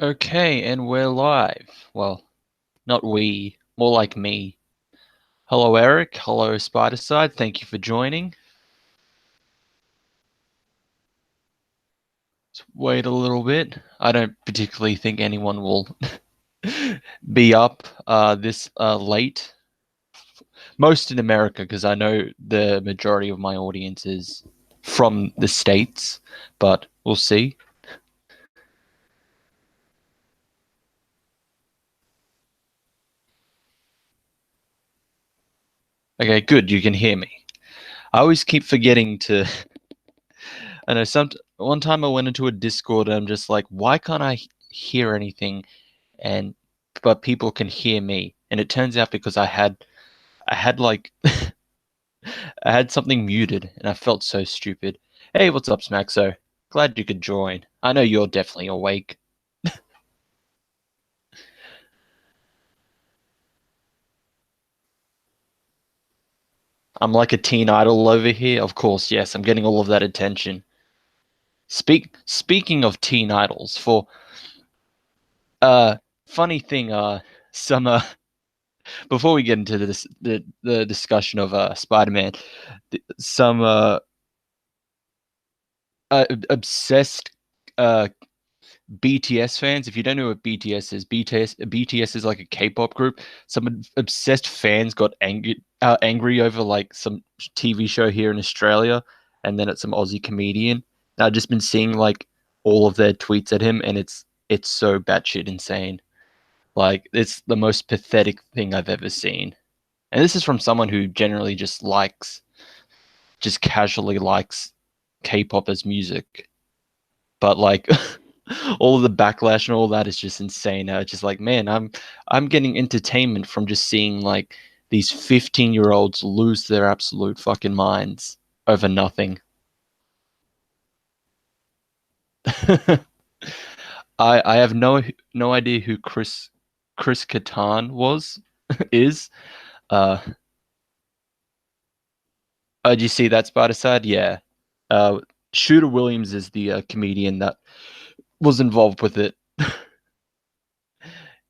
Okay, and we're live. Well, not we, more like me. Hello, Eric. Hello, Spiderside. Thank you for joining. Let's wait a little bit. I don't particularly think anyone will be up this late. Most in America, because I know the majority of my audience is from the States, but we'll see. Okay, good. You can hear me. I always keep forgetting to. I know one time I went into a Discord and I'm just like, why can't I hear anything? And but people can hear me, and it turns out because I had like I had something muted, and I felt so stupid. Hey, what's up, Smaxo? Glad you could join. I know you're definitely awake. I'm like a teen idol over here. Of course, yes, I'm getting all of that attention. Speaking of teen idols, for uh funny thing, some before we get into the discussion of Spider-Man, some obsessed uh BTS fans. If you don't know what BTS is, BTS is like a K-pop group. Some obsessed fans got angry over like some TV show here in Australia, and then it's some Aussie comedian. And I've just been seeing like all of their tweets at him, and it's so batshit insane. Like it's the most pathetic thing I've ever seen. And this is from someone who generally just casually likes K-pop as music, but like all of the backlash and all that is just insane. It's just like, man, I'm getting entertainment from just seeing like these 15-year-olds lose their absolute fucking minds over nothing. I have no idea who Chris Kattan was is. Uh, did you see that, Spider Side? Yeah. Uh, Shooter Williams is the comedian that was involved with it.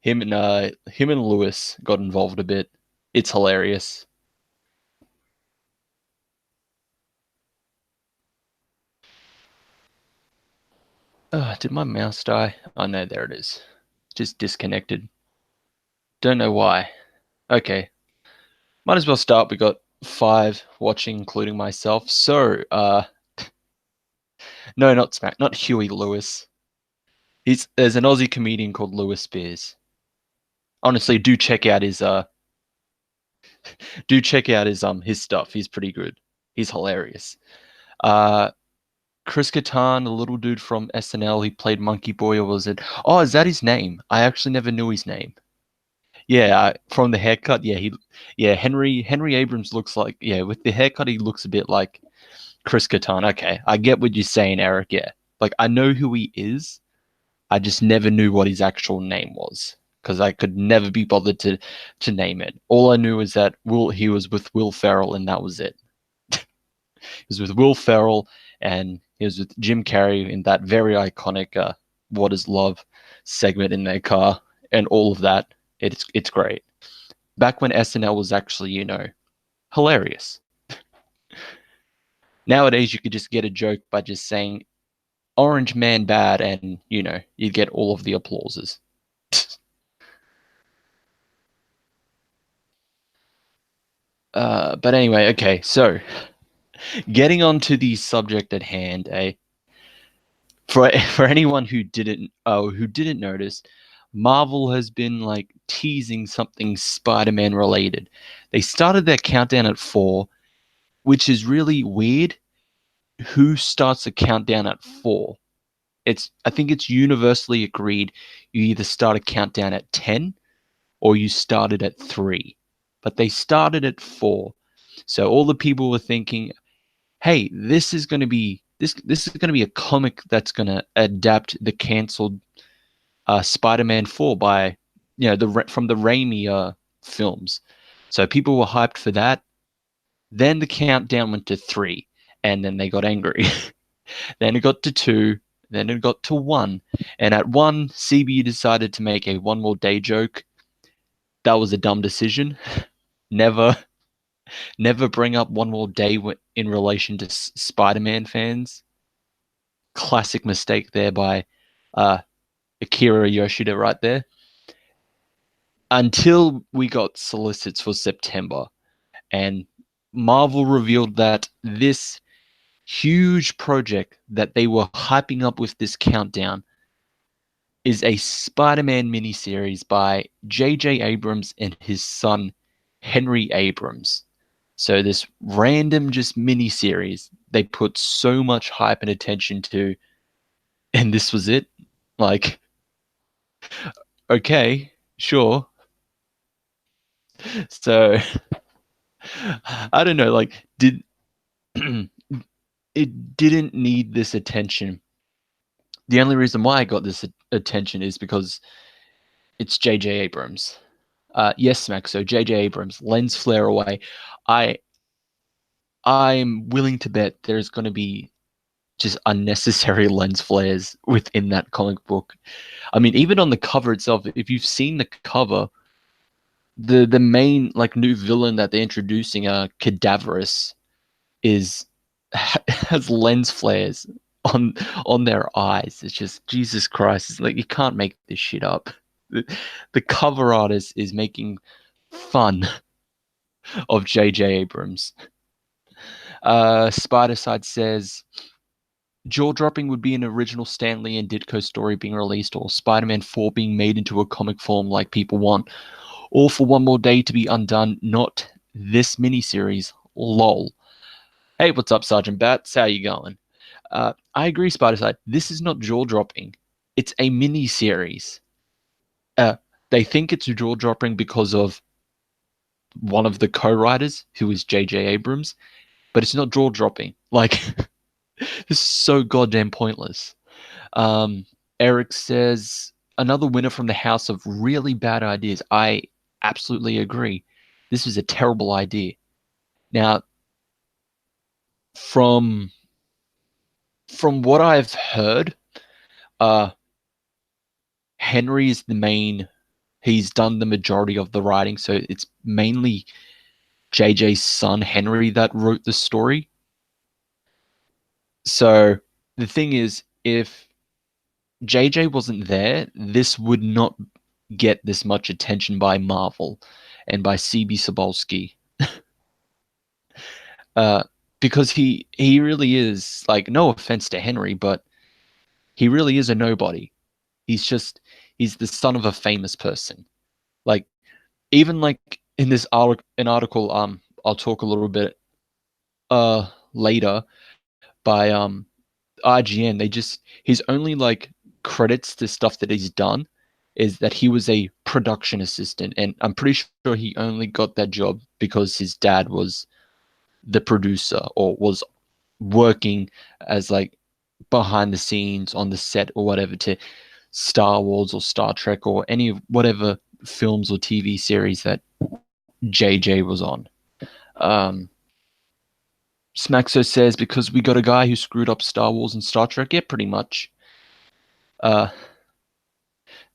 Him and Lewis got involved a bit. It's hilarious. Did my mouse die? Oh no, there it is. Just disconnected. Don't know why. Okay, might as well start. We got five watching, including myself. So, no, not Huey Lewis. There's an Aussie comedian called Lewis Spears. Honestly, do check out his stuff. He's pretty good. He's hilarious. Uh, Chris Kattan, the little dude from SNL, he played Monkey Boy, or was it? Oh, is that his name? I actually never knew his name. Yeah, from the haircut, yeah, Henry Abrams looks like, yeah, with the haircut, he looks a bit like Chris Kattan. Okay, I get what you're saying, Eric. Yeah, like I know who he is. I just never knew what his actual name was because I could never be bothered to name it. All I knew is that he was with Will Ferrell, and that was it. He was with Will Ferrell, and he was with Jim Carrey in that very iconic "What Is Love" segment in their car, and all of that. It's great. Back when SNL was actually, hilarious. Nowadays, you could just get a joke by just saying "Orange Man bad," and you'd get all of the applauses. But anyway, okay. So getting on to the subject at hand, for anyone who didn't notice, Marvel has been like teasing something Spider-Man related. They started their countdown at 4, which is really weird. Who starts a countdown at 4? I think it's universally agreed you either start a countdown at 10 or you started at 3. But they started at 4. So all the people were thinking, hey, this is going to be a comic that's going to adapt the canceled Spider-Man 4 by from the Raimi films. So people were hyped for that. Then the countdown went to 3, and then they got angry. Then it got to 2, then it got to 1. And at 1, CB decided to make a one more day joke. That was a dumb decision. Never bring up one more day in relation to Spider-Man fans. Classic mistake there by Akira Yoshida right there. Until we got solicits for September, and Marvel revealed that this huge project that they were hyping up with this countdown is a Spider-Man miniseries by J.J. Abrams and his son Henry Abrams. So this random just miniseries they put so much hype and attention to, and this was it. Like, okay, sure. So I don't know, like, did it didn't need this attention. The only reason why I got this attention is because it's J.J. Abrams. Yes, Smack. So J.J. Abrams, lens flare away. I'm willing to bet there's going to be just unnecessary lens flares within that comic book. I mean, even on the cover itself, if you've seen the cover, the main like new villain that they're introducing, Cadaverous, has lens flares on their eyes. It's just Jesus Christ. It's like you can't make this shit up. The cover artist is making fun of J.J. Abrams. Spider-Side says, jaw-dropping would be an original Stan Lee and Ditko story being released, or Spider-Man 4 being made into a comic form like people want, or for one more day to be undone, not this miniseries. Lol. Hey, what's up, Sergeant Bats? How you going? I agree, Spider-Side. This is not jaw-dropping. It's a miniseries. They think it's jaw-dropping because of one of the co-writers, who is J.J. Abrams, but it's not jaw-dropping. Like, this is so goddamn pointless. Eric says, another winner from the house of really bad ideas. I absolutely agree. This is a terrible idea. Now, from what I've heard, Henry is the main. He's done the majority of the writing, so it's mainly JJ's son Henry that wrote the story. So the thing is, if JJ wasn't there, this would not get this much attention by Marvel and by CB Cebulski. Because he really is, like, no offense to Henry, but he really is a nobody. He's the son of a famous person. Like, even like in this article, I'll talk a little bit later by IGN. His only like credits to stuff that he's done is that he was a production assistant, and I'm pretty sure he only got that job because his dad was the producer or was working as like behind the scenes on the set or whatever to Star Wars or Star Trek or any of whatever films or TV series that JJ was on. Smaxo says, because we got a guy who screwed up Star Wars and Star Trek. Yeah, pretty much.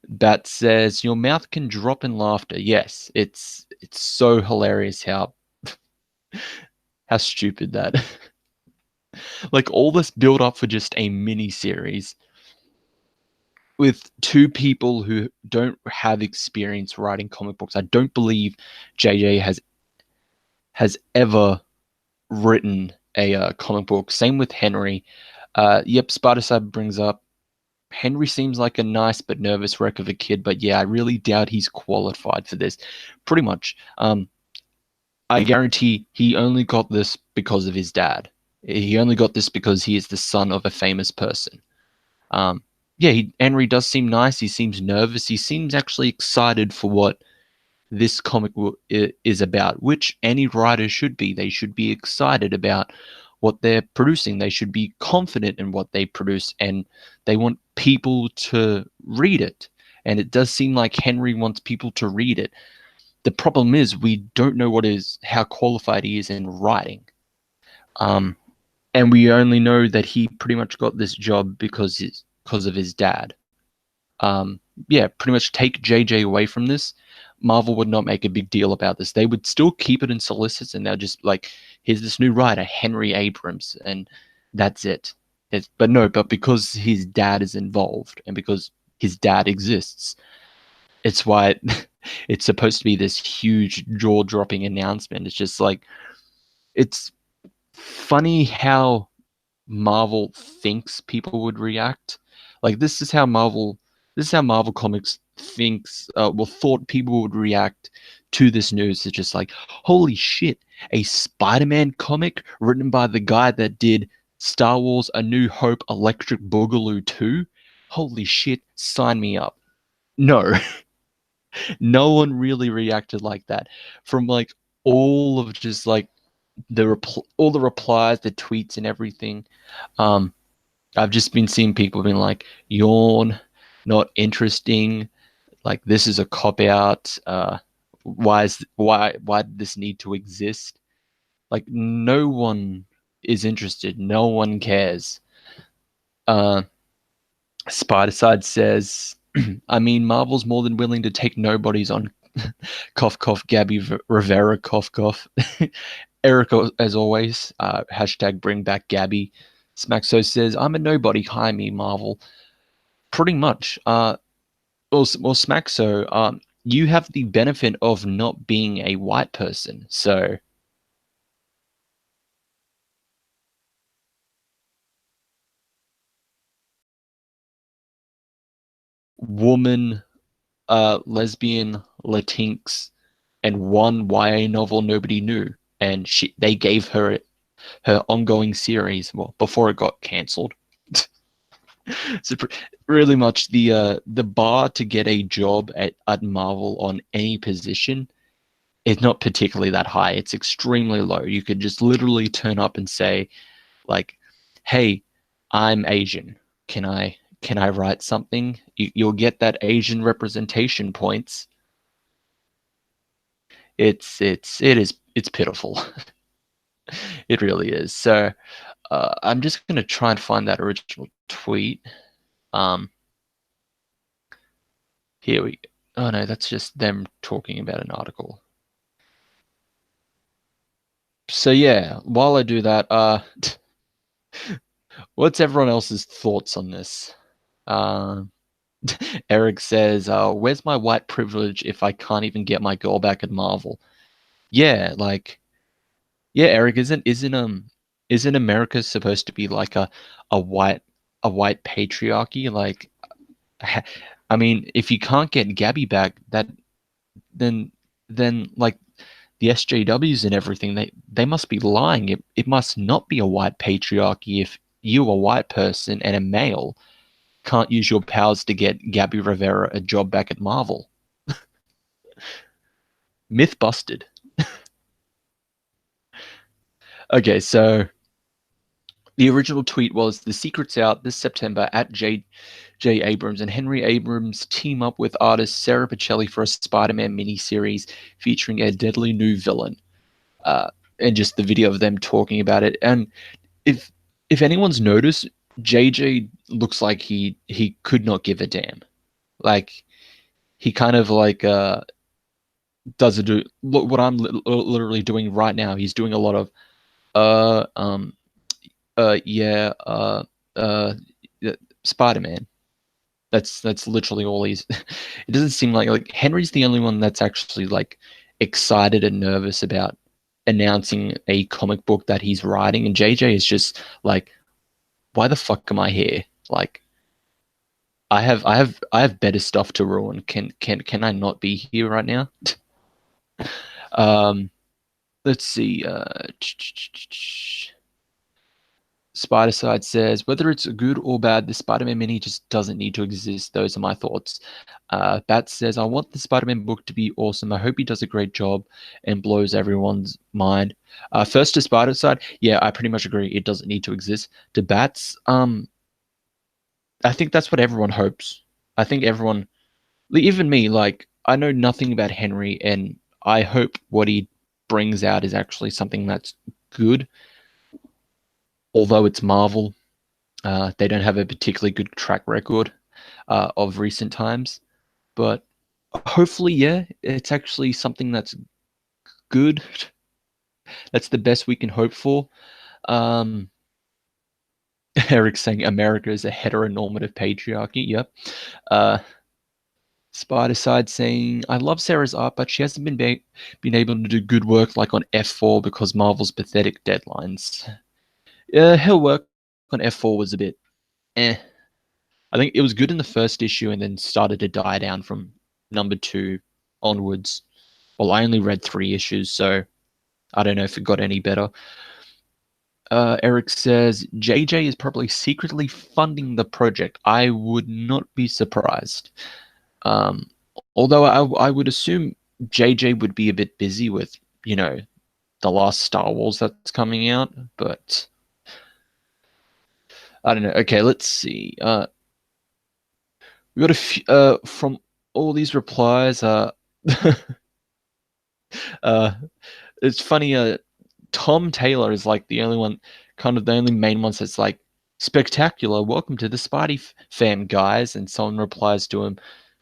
Bat says, your mouth can drop in laughter. Yes, it's so hilarious how stupid that. Like, all this build up for just a mini series with two people who don't have experience writing comic books. I don't believe JJ has ever written a comic book. Same with Henry. Yep, Spider-Side brings up, Henry seems like a nice but nervous wreck of a kid, but yeah, I really doubt he's qualified for this. Pretty much. I guarantee he only got this because of his dad. He only got this because he is the son of a famous person. Yeah, Henry does seem nice. He seems nervous. He seems actually excited for what this comic is about, which any writer should be. They should be excited about what they're producing. They should be confident in what they produce, and they want people to read it. And it does seem like Henry wants people to read it. The problem is we don't know how qualified he is in writing. And we only know that he pretty much got this job because because of his dad. Yeah, pretty much take JJ away from this. Marvel would not make a big deal about this. They would still keep it in solicits, and they'll just like, here's this new writer, Henry Abrams, and that's it. But no, but because his dad is involved, and because his dad exists, it's why it's supposed to be this huge jaw-dropping announcement. It's just like, it's funny how Marvel thinks people would react. Like this is how Marvel Comics thinks, well, thought people would react to this news. It's just like, holy shit, a Spider-Man comic written by the guy that did Star Wars: A New Hope, Electric Boogaloo 2. Holy shit, sign me up. No, no one really reacted like that. From like all of just like all the replies, the tweets, and everything. Um, I've just been seeing people being like, yawn, not interesting. Like, this is a cop out. Why did this need to exist? Like, no one is interested. No one cares. Uh, Spider-Side says, I mean, Marvel's more than willing to take nobodies on. Cough, cough, Gabby Rivera, cough, cough. Eric, as always, hashtag bring back Gabby. Smaxo says, I'm a nobody, hi me, Marvel. Pretty much. Well, Smaxo, you have the benefit of not being a white person, so woman, lesbian, Latinx, and one YA novel nobody knew, and they gave her ongoing series, well, before it got cancelled. So really much the bar to get a job at Marvel on any position is not particularly that high. It's extremely low. You could just literally turn up and say, like, hey, I'm Asian. Can I write something? You'll get that Asian representation points. It's pitiful. It really is. So I'm just gonna try and find that original tweet. Um, Here we go. Oh no, that's just them talking about an article. So yeah, while I do that, what's everyone else's thoughts on this? Uh, Eric says, "Where's my white privilege if I can't even get my girl back at Marvel?" Yeah, like, yeah, Eric, isn't America supposed to be like a white a white patriarchy? Like, I mean, if you can't get Gabby back, then then like the SJWs and everything, they must be lying. It must not be a white patriarchy if you, a white person and a male, can't use your powers to get Gabby Rivera a job back at Marvel. Myth busted. Okay, so the original tweet was, the secret's out this September at J. Abrams and Henry Abrams team up with artist Sarah Pichelli for a Spider-Man miniseries featuring a deadly new villain. Uh, and just the video of them talking about it. And if if anyone's noticed, JJ looks like he could not give a damn. Like, he kind of like does it. Look what I'm literally doing right now. He's doing a lot of uh um yeah uh Spider-Man. That's literally all he's. It doesn't seem like Henry's the only one that's actually like excited and nervous about announcing a comic book that he's writing, and JJ is just like, why the fuck am I here? Like, I have better stuff to ruin. Can I not be here right now? um, let's see. Spider-Side says, whether it's good or bad, the Spider-Man mini just doesn't need to exist. Those are my thoughts. Bat says, I want the Spider-Man book to be awesome. I hope he does a great job and blows everyone's mind. First to Spider-Side, yeah, I pretty much agree. It doesn't need to exist. To Bats, I think that's what everyone hopes. I think everyone, like, even me, like, I know nothing about Henry, and I hope what he brings out is actually something that's good, although it's Marvel. They don't have a particularly good track record of recent times, but hopefully, yeah, it's actually something that's good. That's the best we can hope for. Um, Eric's saying America is a heteronormative patriarchy. Yep. Uh, Spider-Side saying, I love Sarah's art, but she hasn't been able to do good work like on F4 because Marvel's pathetic deadlines. Her work on F4 was a bit eh. I think it was good in the first issue and then started to die down from number 2 onwards. Well, I only read 3 issues, so I don't know if it got any better. Eric says JJ is probably secretly funding the project. I would not be surprised. Um, Although I would assume JJ would be a bit busy with, the last Star Wars that's coming out, but I don't know. Okay, let's see. We got a few, from all these replies. Uh, it's funny. Tom Taylor is like the only one, kind of the only main one that's like spectacular. Welcome to the Spidey fam, guys. And someone replies to him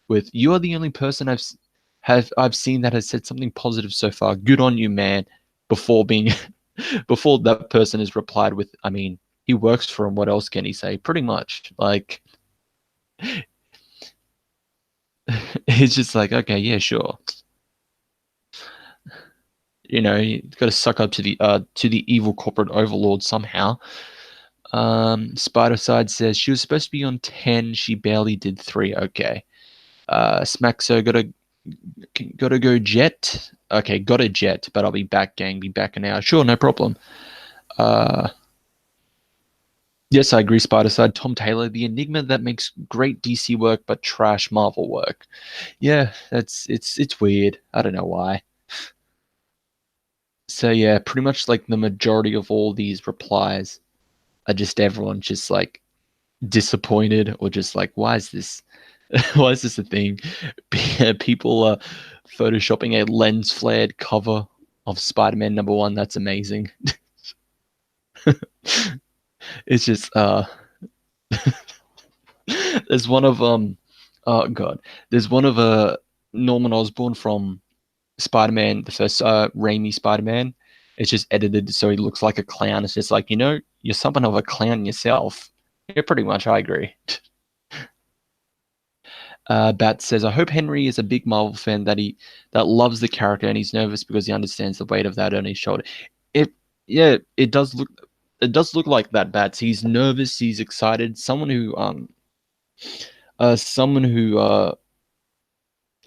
with, "You are the only person I've seen that has said something positive so far. Good on you, man." Before being, before that person has replied with, "I mean, he works for him. What else can he say?" Pretty much, like, he's just like, okay, yeah, sure. You got to suck up to the evil corporate overlord somehow. Spider-Side says she was supposed to be on 10. She barely did 3. Okay. Smaxo gotta go jet. Okay, got a jet, but I'll be back, gang. Be back an hour. Sure, no problem. Uh, yes, I agree. Spider-Side. Tom Taylor, the enigma that makes great DC work but trash Marvel work. Yeah, it's weird. I don't know why. So yeah, pretty much like the majority of all these replies are just everyone just like disappointed or just like, why is this why is this a thing? People are photoshopping a lens flared cover of Spider-Man #1. That's amazing. It's just there's one of oh god, there's one of Norman Osborn from Spider-Man, the first Raimi Spider-Man. It's just edited so he looks like a clown. It's just like, you're something of a clown yourself. Yeah, pretty much. I agree. Bat says, "I hope Henry is a big Marvel fan that loves the character and he's nervous because he understands the weight of that on his shoulder." It Yeah, it does look like that. Bats. He's nervous. He's excited. Someone who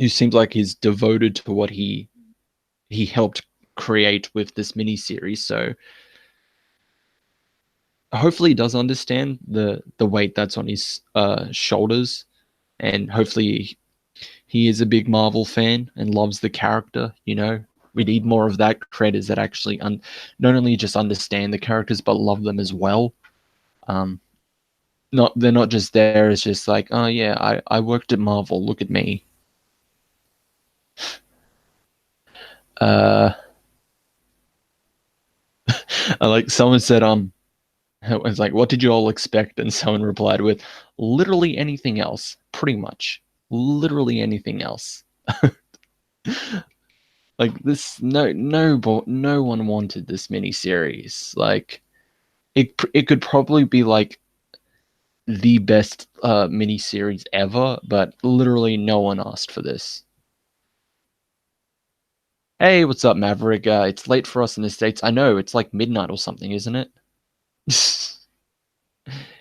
seems like he's devoted to what he helped create with this miniseries. So hopefully he does understand the weight that's on his shoulders, and hopefully he is a big Marvel fan and loves the character. We need more of that, creators that actually not only just understand the characters but love them as well. Um, not They're not just there as just like, oh yeah, I worked at Marvel. Look at me. Uh, like someone said, it was like, what did you all expect? And someone replied with, literally anything else. Pretty much, literally anything else. Like this, no one wanted this miniseries. Like it could probably be like the best miniseries ever, but literally no one asked for this. Hey, what's up, Maverick? It's late for us in the States. I know, it's like midnight or something, isn't it?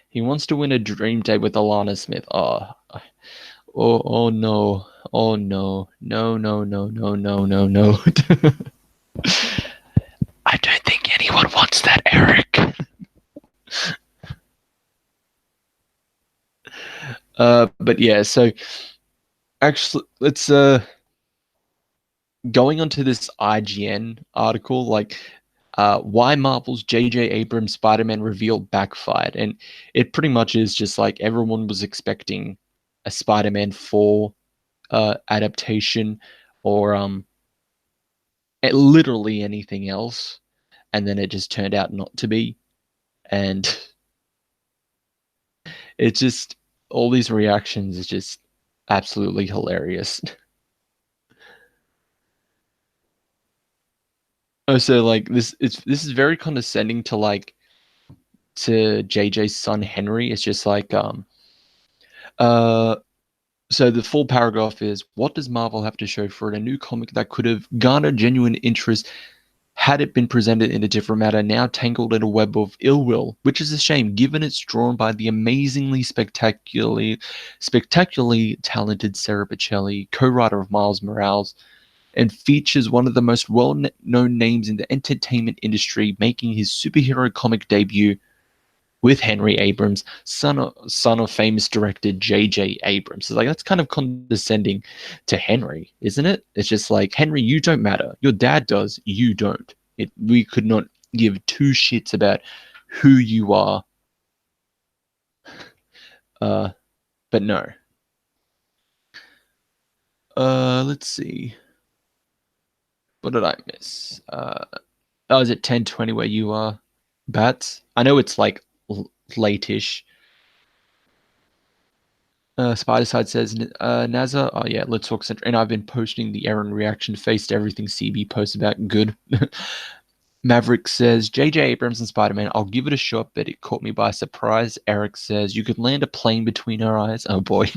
He wants to win a dream date with Alana Smith. Oh no. Oh no. No, no, no, no, no, no, no. I don't think anyone wants that, Eric. But yeah, so actually, let's going onto this IGN article, like why Marvel's J.J. Abrams Spider-Man reveal backfired, and it pretty much is just like everyone was expecting a Spider-Man 4 adaptation, or literally anything else, and then it just turned out not to be, and It's just all these reactions is just absolutely hilarious. Oh, so like this is very condescending to like to JJ's son Henry. It's just like uh so the full paragraph is, what does Marvel have to show for it? A new comic that could have garnered genuine interest had it been presented in a different manner, now tangled in a web of ill will, which is a shame given it's drawn by the amazingly spectacularly talented Sarah Pichelli, co-writer of Miles Morales, and features one of the most well-known names in the entertainment industry, making his superhero comic debut with Henry Abrams, son of famous director J.J. Abrams. So like that's kind of condescending to Henry, isn't it? It's just like, Henry, you don't matter. Your dad does. You don't. We could not give two shits about who you are. Uh, but no. Let's see. What did I miss? Oh, is it 10:20 where you are, Bats? I know it's like late-ish. Spider-Side says, NASA, oh yeah, let's talk Central. And I've been posting the Aaron reaction face to everything CB posts about. Good. Maverick says, J.J. Abrams and Spider-Man, I'll give it a shot, but it caught me by surprise. Eric says, you could land a plane between her eyes. Oh boy.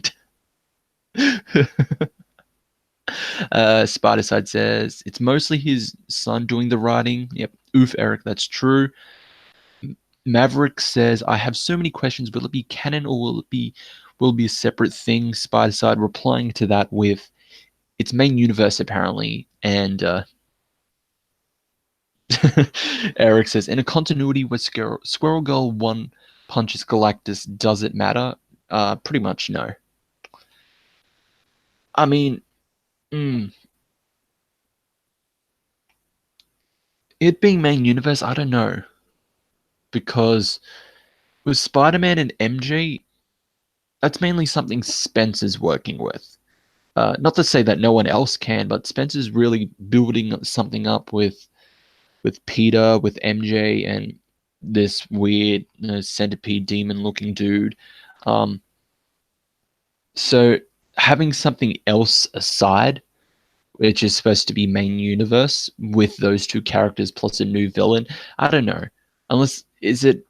Spider-Side says, it's mostly his son doing the writing. Yep. Oof, Eric, that's true. Maverick says, I have so many questions. Will it be canon or will it be a separate thing? Spider-Side replying to that with its main universe apparently, and Eric says, in a continuity where Squirrel Girl one punches Galactus, does it matter? Pretty much no. I mean, mm, it being main universe, I don't know, because with Spider-Man and MJ, that's mainly something Spencer's working with. Not to say that no one else can, but Spencer's really building something up with Peter, with MJ, and this weird centipede demon looking dude. Um, so having something else aside, which is supposed to be main universe with those two characters plus a new villain, I don't know. Unless is it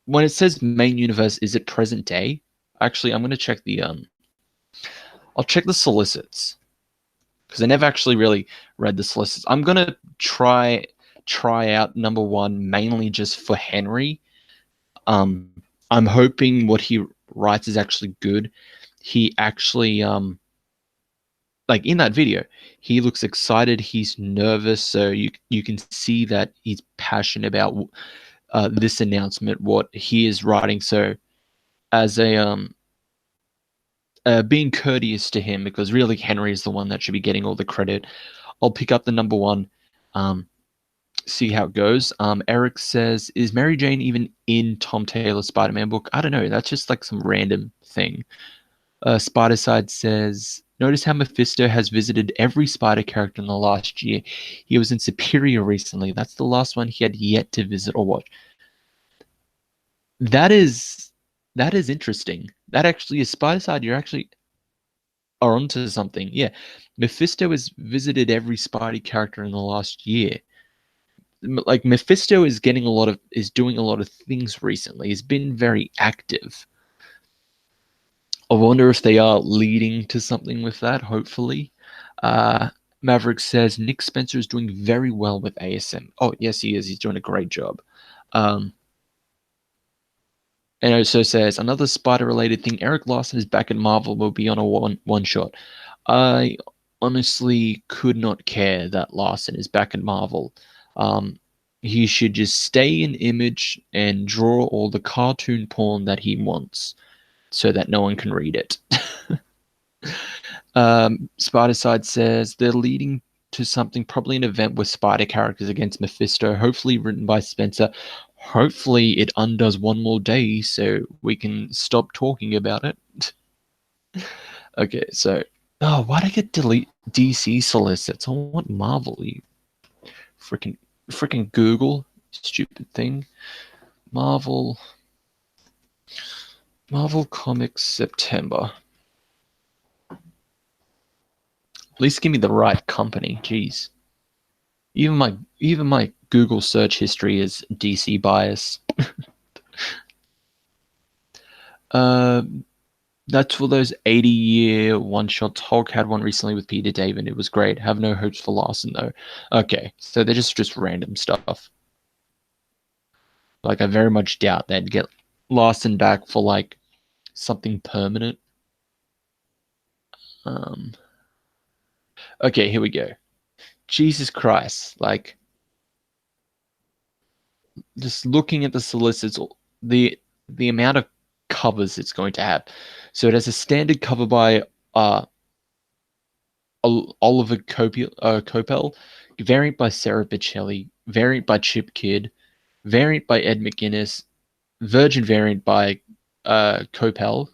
when it says main universe, is it present day? Actually, I'm gonna check the I'll check the solicits because I never actually really read the solicits. I'm gonna try out number one mainly just for Henry. Um, I'm hoping what he writes is actually good. He actually like in that video, he looks excited. He's nervous, so you can see that he's passionate about this announcement, what he is writing. So as a being courteous to him, because really Henry is the one that should be getting all the credit. I'll pick up the number one. See how it goes. Eric says, is Mary Jane even in Tom Taylor's Spider-Man book? I don't know. That's just like some random thing. Spider-Side says, notice how Mephisto has visited every Spider character in the last year. He was in Superior recently. That's the last one he had yet to visit or watch. That is interesting. That actually is Spider-Side. You're actually are onto something. Yeah, Mephisto has visited every Spidey character in the last year. Like Mephisto is doing a lot of things recently. He's been very active. I wonder if they are leading to something with that, hopefully. Uh, Maverick says Nick Spencer is doing very well with ASM. Oh, yes, he is. He's doing a great job. Um, and also says another spider-related thing. Eric Larson is back at Marvel. Will be on a one shot. I honestly could not care that Larson is back at Marvel. Um, he should just stay in Image and draw all the cartoon porn that he wants, so that no one can read it. Spider-Side says they're leading to something, probably an event with Spider characters against Mephisto, hopefully written by Spencer. Hopefully it undoes one more day so we can stop talking about it. Okay, so why'd I get delete DC solicits? I want Marvel, you freaking Google, stupid thing. Marvel. Marvel Comics September. At least give me the right company. Jeez. Even my Google search history is DC bias. Uh, that's for those 80-year one-shots. Hulk had one recently with Peter David. It was great. Have no hopes for Larson though. Okay, so they're just random stuff. Like I very much doubt they'd get Larson back for like something permanent. Um, okay, here we go. Jesus Christ! Like just looking at the solicits, the amount of covers it's going to have. So it has a standard cover by uh Oliver Coppel, variant by Sarah Bocelli, variant by Chip Kidd, variant by Ed McGuinness, Virgin variant by Coppel,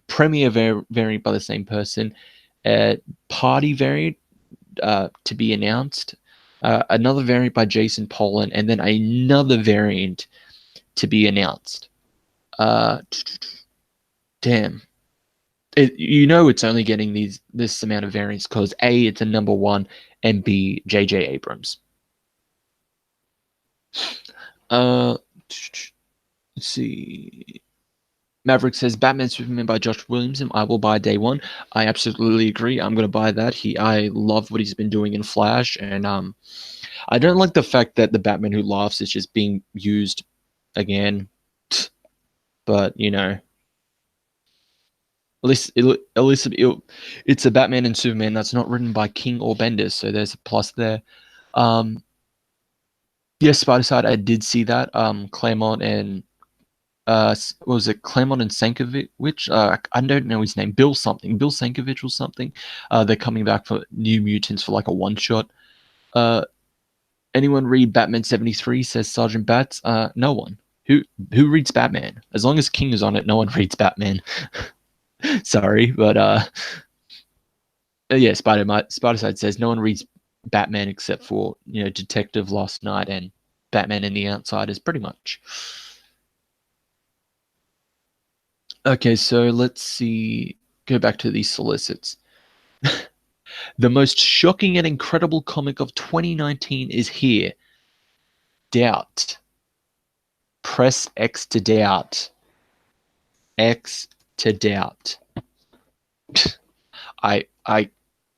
Premier variant by the same person, Party variant to be announced, another variant by Jason Pollan, and then another variant to be announced. Damn. It's only getting this amount of variants because A, it's a number one, and B, J.J. Abrams. Let's see. Maverick says Batman Superman by Josh Williamson. I will buy day one. I absolutely agree. I'm gonna buy that. I love what he's been doing in Flash, and I don't like the fact that the Batman Who Laughs is just being used again. But it's a Batman and Superman that's not written by King or Bendis, so there's a plus there. Yes, Spider Side, I did see that. Claremont and what was it? Claremont and Sankovic? I don't know his name. Bill something, Bill Sankovic or something. They're coming back for New Mutants for like a one shot. Anyone read Batman 73? Says Sergeant Bats. No one. Who reads Batman? As long as King is on it, no one reads Batman. Sorry, but yeah, Spider-Side says no one reads Batman except for Detective Last Night and Batman and the Outsiders, pretty much. Okay, so let's see. Go back to these solicits. The most shocking and incredible comic of 2019 is here. Doubt. Press X to doubt. X to doubt.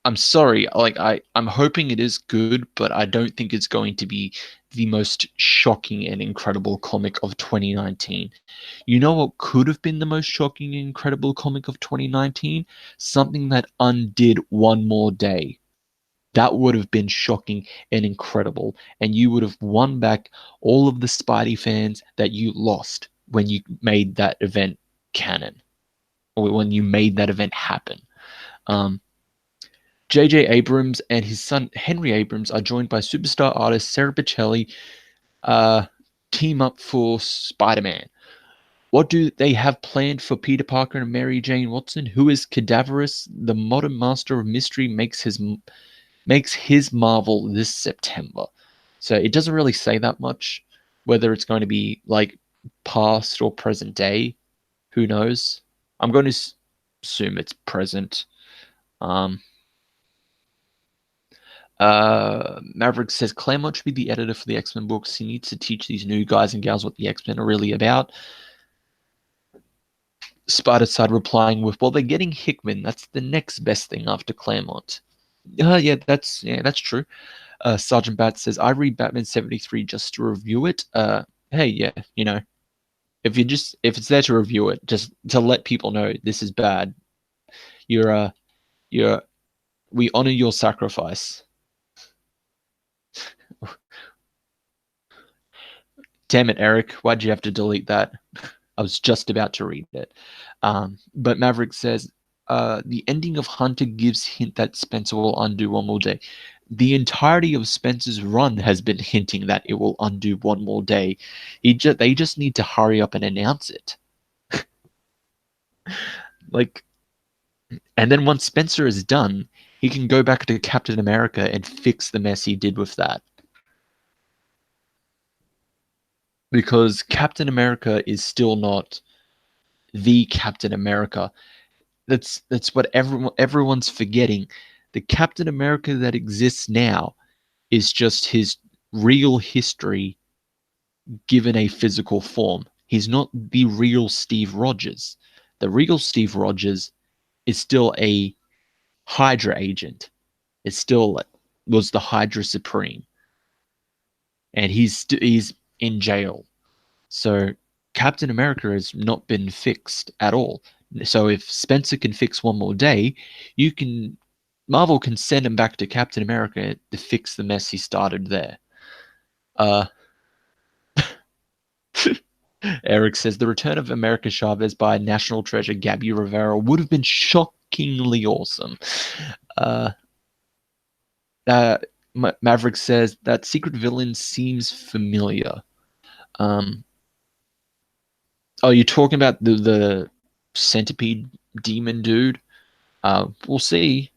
I'm sorry. Like I'm hoping it is good, but I don't think it's going to be the most shocking and incredible comic of 2019. You know what could have been the most shocking and incredible comic of 2019? Something that undid One More Day. That would have been shocking and incredible, and you would have won back all of the Spidey fans that you lost when you made that event canon, or when you made that event happen. J.J. Abrams and his son Henry Abrams are joined by superstar artist Sarah Bocelli, team up for Spider-Man. What do they have planned for Peter Parker and Mary Jane Watson? Who is Cadaverous? The modern master of mystery makes his Marvel this September. So it doesn't really say that much. Whether it's going to be like past or present day, who knows? I'm going to assume it's present. Maverick says Claremont should be the editor for the X-Men books. He needs to teach these new guys and gals what the X-Men are really about. Spider-Side replying with, "Well, they're getting Hickman. That's the next best thing after Claremont." Yeah, that's true. Sergeant Bat says, "I read Batman 73 just to review it." Hey, yeah, if it's there to review it, just to let people know this is bad. We honor your sacrifice. Damn it, Eric! Why'd you have to delete that? I was just about to read it. But Maverick says, the ending of Hunter gives hint that Spencer will undo One More Day. The entirety of Spencer's run has been hinting that it will undo One More Day. They just need to hurry up and announce it. And then once Spencer is done, he can go back to Captain America and fix the mess he did with that. Because Captain America is still not the Captain America. That's what everyone's forgetting. The Captain America that exists now is just his real history given a physical form. He's not the real Steve Rogers. The real Steve Rogers is still a Hydra agent. It still was the Hydra Supreme, and he's in jail. So Captain America has not been fixed at all. So if Spencer can fix one more day, you can Marvel can send him back to Captain America to fix the mess he started there. Uh, Eric says the return of America Chavez by National Treasure Gabby Rivera would have been shockingly awesome. Uh, uh, Maverick says that secret villain seems familiar. Um, oh, you're talking about the centipede demon dude? We'll see.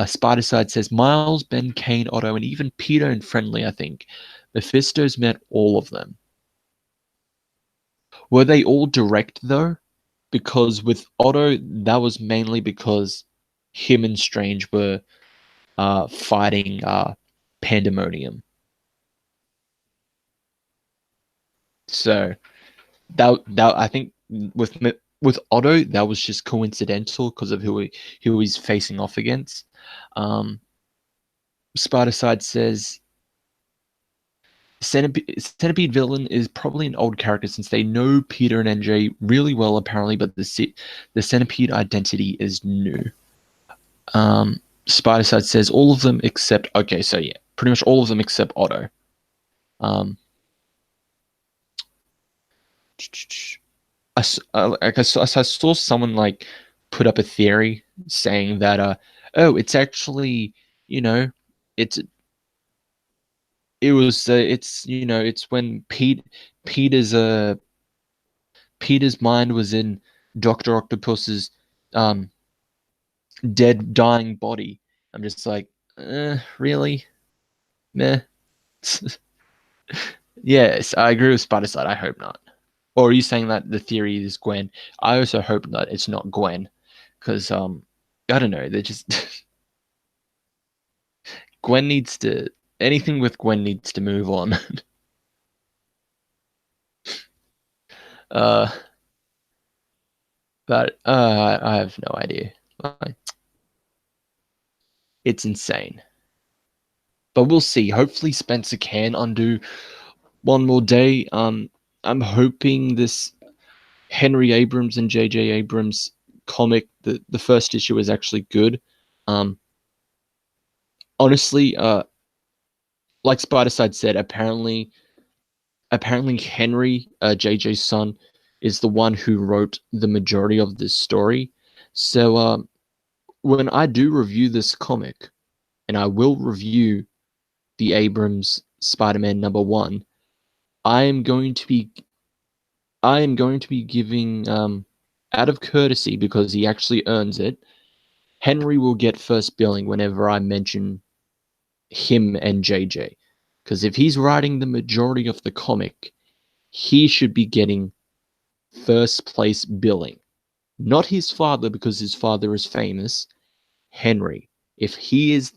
Spider-Side says Miles, Ben, Kane, Otto, and even Peter and Friendly, I think. Mephisto's met all of them. Were they all direct, though? Because with Otto, that was mainly because him and Strange were fighting Pandemonium. So that I think with Otto, that was just coincidental because of who he's facing off against. Spider-Side says Centipede villain is probably an old character since they know Peter and NJ really well apparently, but the Centipede identity is new. Spider-Side says all of them except okay, so yeah, pretty much all of them except Otto. Um, I saw someone like put up a theory saying that oh, it's actually you know it's it's it's when Peter's Peter's mind was in Doctor Octopus's um dead dying body. I'm just like really meh. Yes, I agree with Spider Side. I hope not. Or are you saying that the theory is Gwen? I also hope that it's not Gwen, because I don't know. They're just Gwen needs to anything with Gwen needs to move on. uh, but I have no idea. It's insane. But we'll see. Hopefully Spencer can undo one more day. I'm hoping this Henry Abrams and J.J. Abrams comic, the first issue is actually good. Honestly, like Spider-Side said, apparently Henry, JJ's son, is the one who wrote the majority of this story. So when I do review this comic, and I will review the Abrams Spider-Man #1, I am going to be giving out of courtesy because he actually earns it. Henry will get first billing whenever I mention him and JJ. Because if he's writing the majority of the comic, he should be getting first place billing. Not his father, because his father is famous. Henry. If he is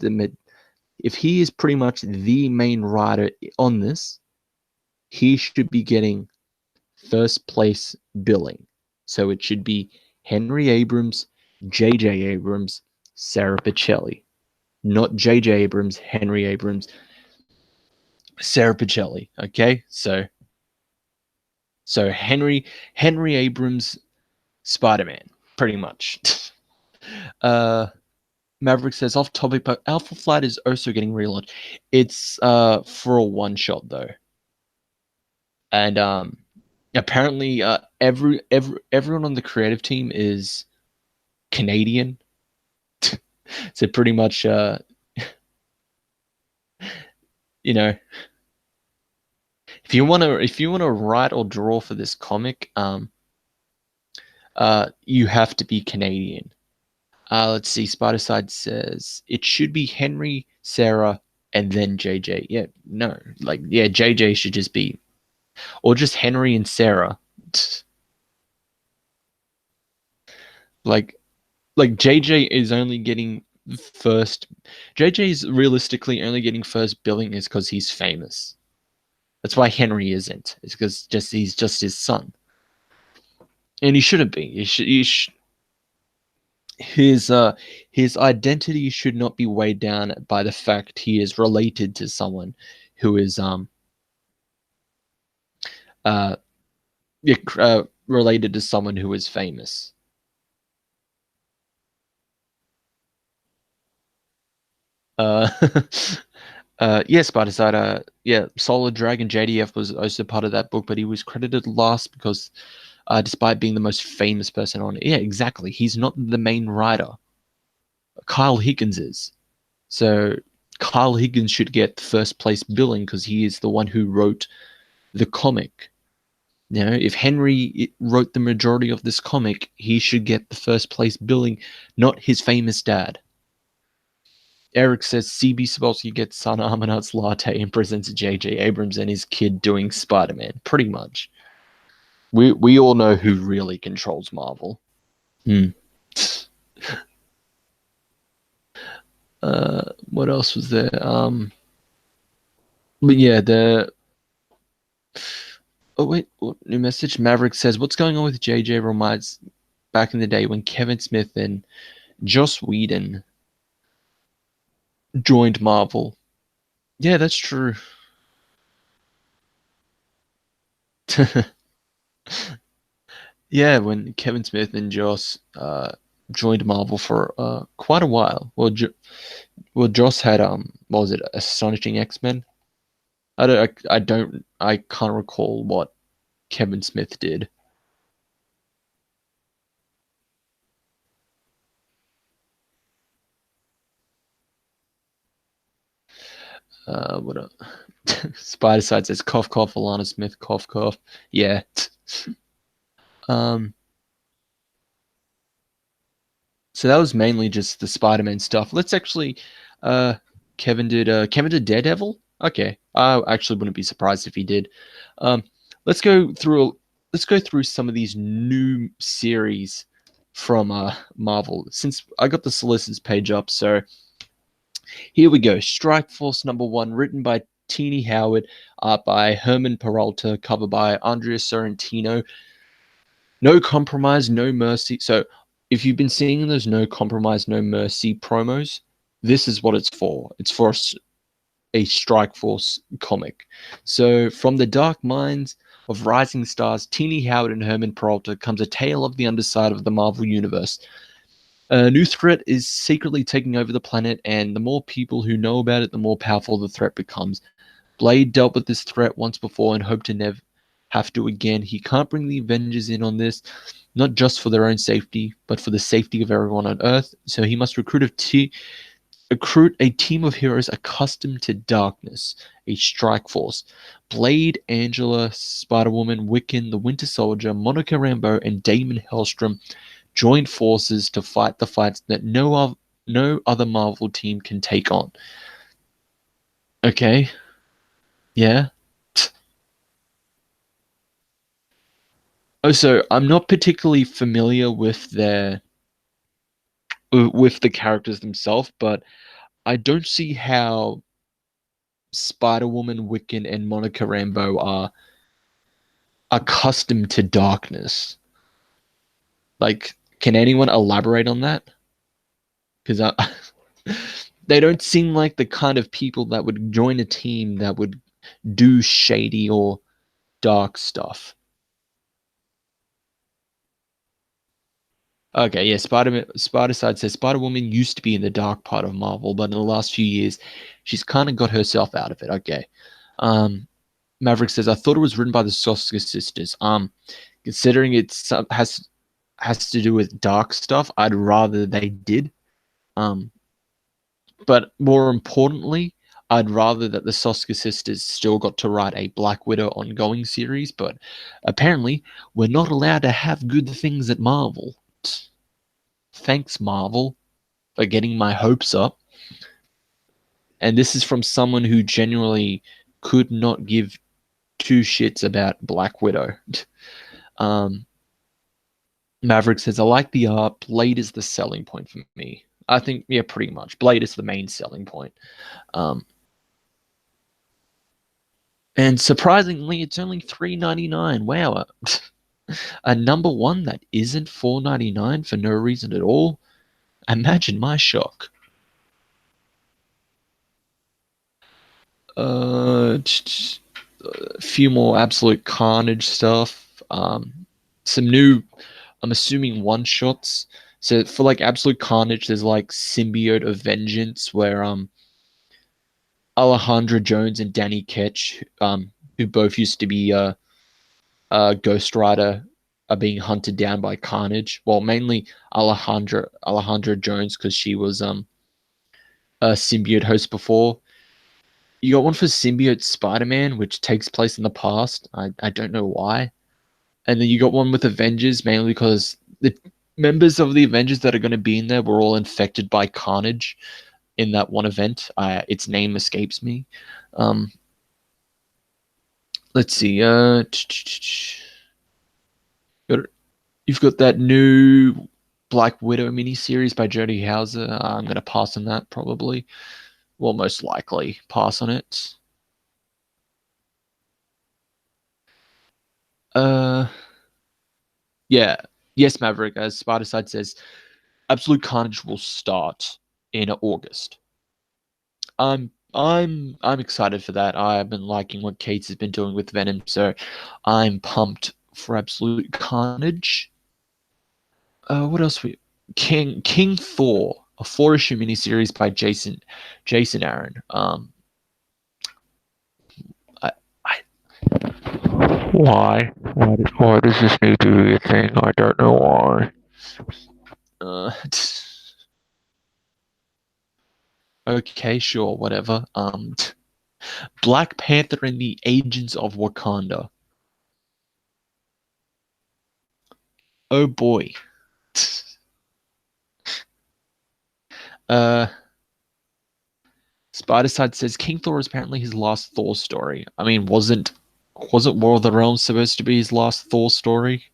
pretty much the main writer on this, he should be getting first place billing. So it should be Henry Abrams, J.J. Abrams, Sarah Pichelli. Not J.J. Abrams, Henry Abrams, Sarah Pichelli. Okay? So Henry Abrams Spider-Man, pretty much. Maverick says off topic, but Alpha Flight is also getting relaunched. It's for a one shot though. And apparently everyone on the creative team is Canadian. So pretty much you know, if you wanna write or draw for this comic, you have to be Canadian. Let's see. Spider-Side says it should be Henry, Sarah, and then JJ. Yeah, no, like yeah, JJ should just be, or just Henry and Sarah. Like JJ is only getting first. JJ is realistically only getting first billing is because he's famous. That's why Henry isn't. It's because he's just his son, and he shouldn't be. His identity should not be weighed down by the fact he is related to someone who is uh, yeah, related to someone who is famous. Uh, yes, Spider-Side. Yeah, Solid Dragon JDF was also part of that book, but he was credited last because, despite being the most famous person on it, yeah, exactly, he's not the main writer. Kyle Higgins is. So Kyle Higgins should get first place billing because he is the one who wrote the comic. You know, if Henry wrote the majority of this comic, he should get the first place billing, not his famous dad. Eric says CB Cebulski gets Son Armanut's latte and presents J.J. Abrams and his kid doing Spider-Man. Pretty much. We all know who really controls Marvel. Hmm. What else was there? But yeah, the oh wait, what, new message. Maverick says, "What's going on with J.J. reminds back in the day when Kevin Smith and Joss Whedon joined Marvel." Yeah, that's true. Yeah, when Kevin Smith and Joss joined Marvel for quite a while. Well, Joss had what was it, Astonishing X-Men? I can't recall what Kevin Smith did. What a Spider Side says cough cough Alana Smith cough cough. Yeah. Um. So that was mainly just the Spider-Man stuff. Let's actually, uh, Kevin did Daredevil. Okay, I actually wouldn't be surprised if he did. Um, let's go through let's go through some of these new series from Marvel. Since I got the solicitors page up, so here we go. Strike Force #1, written by Teeny Howard, art by Herman Peralta, cover by Andrea Sorrentino. No compromise, no mercy. So if you've been seeing those no compromise, no mercy promos, this is what it's for. It's for a Strike Force comic. So from the dark minds of rising stars, Teeny Howard and Herman Peralta comes a tale of the underside of the Marvel Universe. A new threat is secretly taking over the planet, and the more people who know about it, the more powerful the threat becomes. Blade dealt with this threat once before and hoped to never have to again. He can't bring the Avengers in on this, not just for their own safety, but for the safety of everyone on Earth. So he must recruit a team of heroes accustomed to darkness, a strike force. Blade, Angela, Spider-Woman, Wiccan, the Winter Soldier, Monica Rambeau, and Damon Hellstrom join forces to fight the fights that no other Marvel team can take on. Okay, yeah. Also, I'm not particularly familiar with the characters themselves, but I don't see how Spider-Woman, Wiccan, and Monica Rambeau are accustomed to darkness. Like, can anyone elaborate on that? Because they don't seem like the kind of people that would join a team that would do shady or dark stuff. Okay, yeah, Spider Side says Spider-Woman used to be in the dark part of Marvel, but in the last few years, she's kind of got herself out of it. Okay. Um, Maverick says, I thought it was written by the Soska sisters. Considering has to do with dark stuff, I'd rather they did. Um, but more importantly, I'd rather that the Soska sisters still got to write a Black Widow ongoing series, but apparently we're not allowed to have good things at Marvel. Thanks, Marvel, for getting my hopes up. And this is from someone who genuinely could not give two shits about Black Widow. Um, Maverick says, I like the art. Blade is the selling point for me. I think, yeah, pretty much. Blade is the main selling point. Um, and surprisingly, it's only $3.99. Wow. A number one that isn't $4.99 for no reason at all. Imagine my shock. A few more Absolute Carnage stuff. Some new, I'm assuming, one shots. So for like Absolute Carnage, there's like Symbiote of Vengeance, where Alejandra Jones and Danny Ketch, who both used to be Ghost Rider, are being hunted down by Carnage. Well, mainly Alejandra Jones, because she was a symbiote host before. You got one for Symbiote Spider-Man, which takes place in the past. I don't know why. And then you got one with Avengers, mainly because the members of the Avengers that are going to be in there were all infected by Carnage in that one event. Its name escapes me. Um, let's see. You've got that new Black Widow miniseries by Jodie Hauser. I'm going to pass on that probably. Well, most likely pass on it. Uh, yeah. Yes, Maverick, as Spider-Side says, Absolute Carnage will start in August. I'm excited for that. I've been liking what Cates has been doing with Venom, so I'm pumped for Absolute Carnage. What else we King Thor, a four-issue miniseries by Jason Aaron. I, I why does this need to be a thing? I don't know why. Uh, okay, sure, whatever. Black Panther and the Agents of Wakanda. Oh boy. Uh, Spider-Side says King Thor is apparently his last Thor story. I mean, wasn't War of the Realms supposed to be his last Thor story?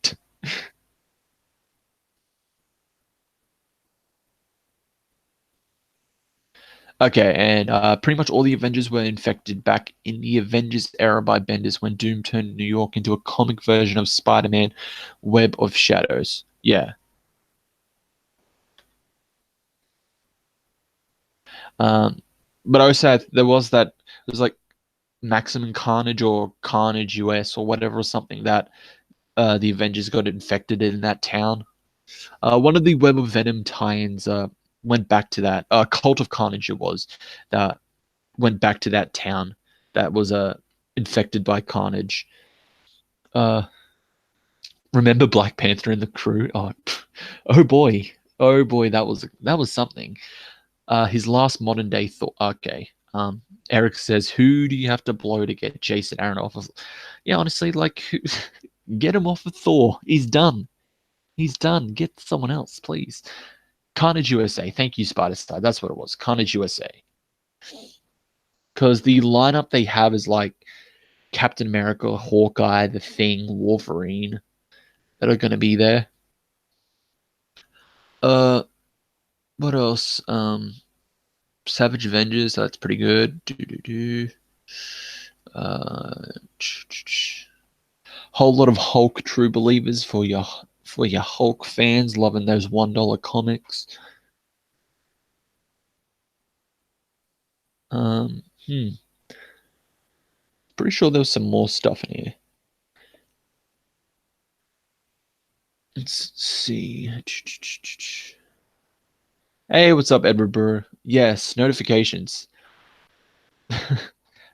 Okay, and pretty much all the Avengers were infected back in the Avengers era by Bendis when Doom turned New York into a comic version of Spider-Man Web of Shadows. Yeah. Um, but I would say there was that, it was like Maximum Carnage or Carnage US or whatever or something that the Avengers got infected in that town. One of the Web of Venom tie-ins went back to that. Cult of Carnage it was that went back to that town that was infected by Carnage. Uh, remember Black Panther and the crew? Oh, oh boy, oh boy, that was something. His last modern day thought. Okay. Eric says, "Who do you have to blow to get Jason Aaron off of?" Yeah, honestly, like, get him off of Thor. He's done. He's done. Get someone else, please. Carnage USA. Thank you, Spider Star. That's what it was. Carnage USA. Because the lineup they have is like Captain America, Hawkeye, The Thing, Wolverine that are going to be there. Uh, what else? Savage Avengers. That's pretty good. Uh, whole lot of Hulk True Believers for your Hulk fans loving those $1 comics. Um, hmm. Pretty sure there was some more stuff in here. Let's see. Hey, what's up, Edward Burr? Yes, notifications.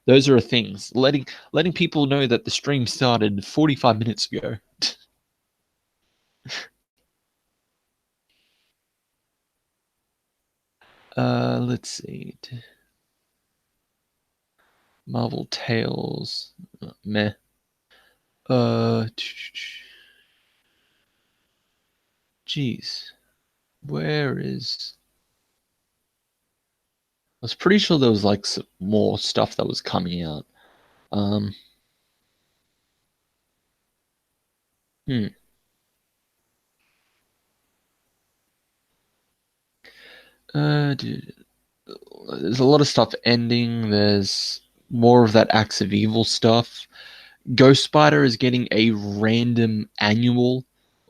Those are things. Letting people know that the stream started 45 minutes ago. Let's see. Marvel Tales. Meh. Uh, Jeez. Where is? I was pretty sure there was like some more stuff that was coming out. Um, hmm. Dude, there's a lot of stuff ending. There's more of that acts of evil stuff. Ghost Spider is getting a random annual.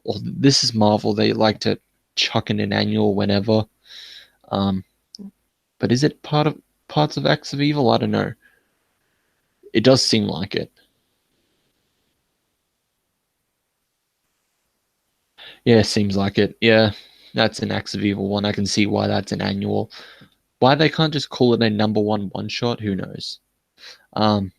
Well, this is Marvel. They like to chuck in an annual whenever. Um, but is it parts of Acts of Evil? I don't know. It does seem like it. Yeah, seems like it. Yeah, that's an Acts of Evil one. I can see why that's an annual. Why they can't just call it a number one shot? Who knows? Um,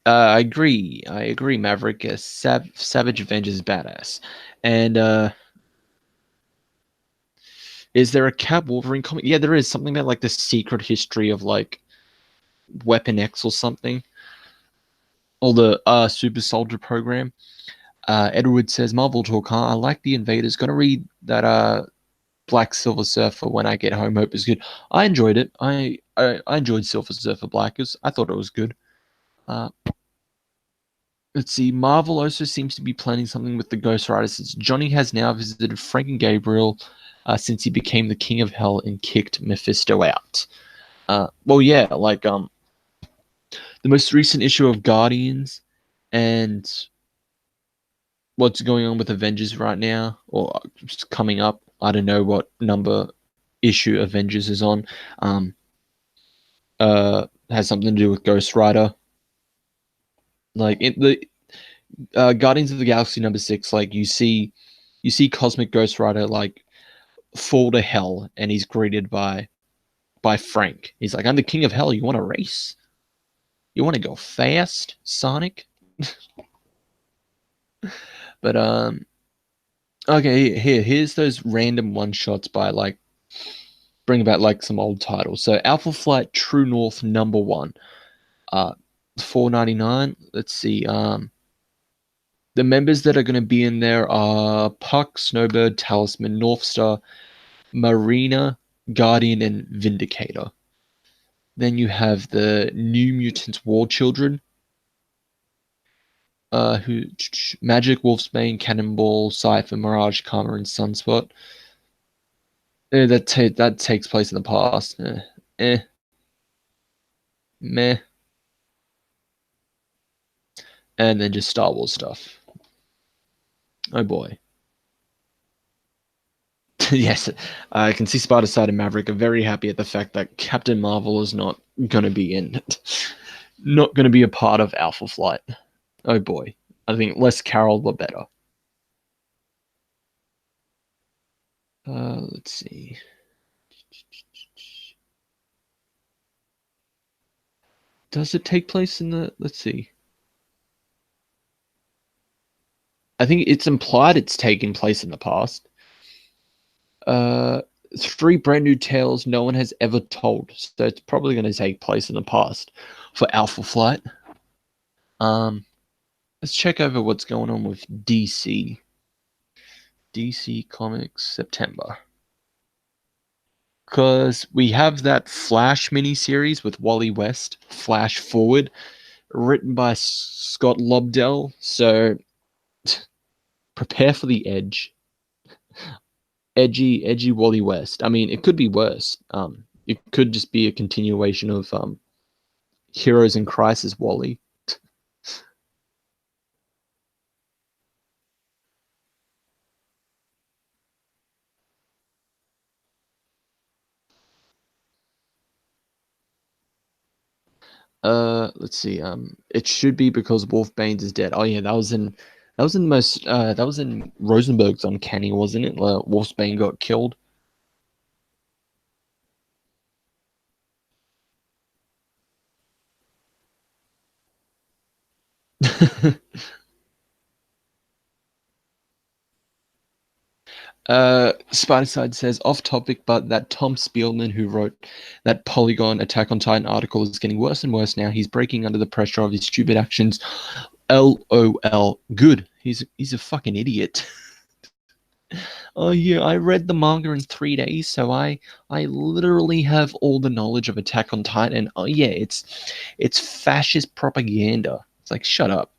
I agree. I agree. Maverick, Savage Avengers is badass. And is there a Cap Wolverine comic? Yeah, there is something about like the secret history of like Weapon X or something, or the Super Soldier program. Edward says Marvel talk. Huh? I like the Invaders. Gonna read that Black Silver Surfer when I get home. Hope is good. I enjoyed it. I enjoyed Silver Surfer Black. I thought it was good. Uh, let's see. Marvel also seems to be planning something with the Ghost Rider since Johnny has now visited Frank and Gabriel since he became the King of Hell and kicked Mephisto out. Well, yeah, like the most recent issue of Guardians and what's going on with Avengers right now or coming up. I don't know what number issue Avengers is on. Um, has something to do with Ghost Rider. Like the Guardians of the Galaxy number 6, like you see Cosmic Ghost Rider like fall to hell, and he's greeted by Frank. He's like, "I'm the king of hell. You want to race? You want to go fast, Sonic?" But okay, here's those random one shots by like bring about like some old titles. So Alpha Flight True North number 1, uh, 4.99. Let's see. The members that are going to be in there are Puck, Snowbird, Talisman, Northstar, Marina, Guardian, and Vindicator. Then you have the New Mutants War Children, who Magic, Wolfsbane, Cannonball, Cypher, Mirage, Karma, and Sunspot. That takes place in the past. Meh. And then just Star Wars stuff. Oh boy. Yes, I can see Spider-Side and Maverick are very happy at the fact that Captain Marvel is not going to be in it. Not going to be a part of Alpha Flight. Oh boy. I think less Carol, the better. Let's see. Does it take place in the... Let's see. I think it's implied it's taking place in the past. Uh, 3 brand new tales no one has ever told. So it's probably going to take place in the past for Alpha Flight. Let's check over what's going on with DC. DC Comics September. Because we have that Flash miniseries with Wally West, Flash Forward, written by Scott Lobdell. So prepare for the edge. Edgy Wally West. I mean, it could be worse. It could just be a continuation of Heroes in Crisis Wally. Let's see. It should be because Wolfbane is dead. Oh yeah, that was in Rosenberg's Uncanny, wasn't it? Wolfsbane got killed. Spider-Side says off topic, but that Tom Spielman who wrote that Polygon Attack on Titan article is getting worse and worse now. He's breaking under the pressure of his stupid actions. LOL. Good. He's a fucking idiot. Oh yeah, I read the manga in 3 days, so I literally have all the knowledge of Attack on Titan. Oh yeah, it's fascist propaganda. It's like shut up.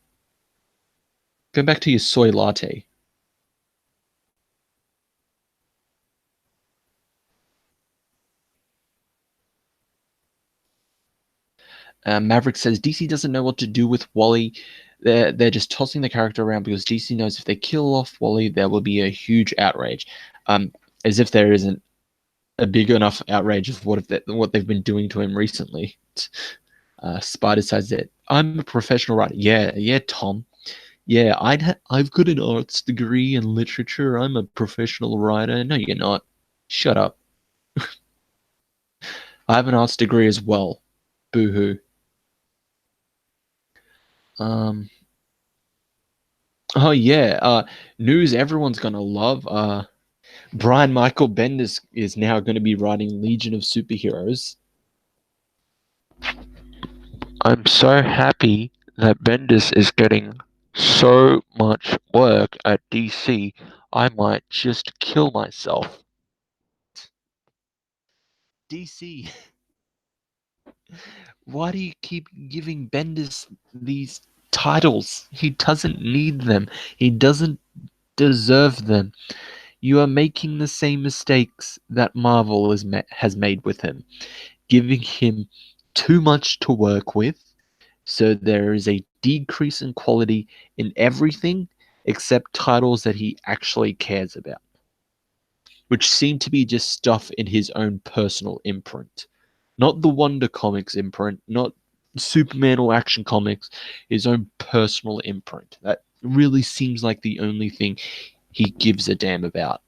Go back to your soy latte. Maverick says DC doesn't know what to do with Wally. They're just tossing the character around because DC knows if they kill off Wally, there will be a huge outrage. As if there isn't a big enough outrage of what they've been doing to him recently. Spider says that I'm a professional writer. Yeah, Tom. Yeah, I've got an arts degree in literature. I'm a professional writer. No, you're not. Shut up. I have an arts degree as well. Boo-hoo. Um. Oh yeah. News everyone's gonna love. Brian Michael Bendis is now going to be writing Legion of Superheroes. I'm so happy that Bendis is getting so much work at DC. I might just kill myself. DC, why do you keep giving Bendis these titles? He doesn't need them. He doesn't deserve them. You are making the same mistakes that Marvel has made with him, giving him too much to work with, so there is a decrease in quality in everything except titles that he actually cares about, which seem to be just stuff in his own personal imprint. Not the Wonder Comics imprint, not Superman or Action Comics, his own personal imprint. That really seems like the only thing he gives a damn about.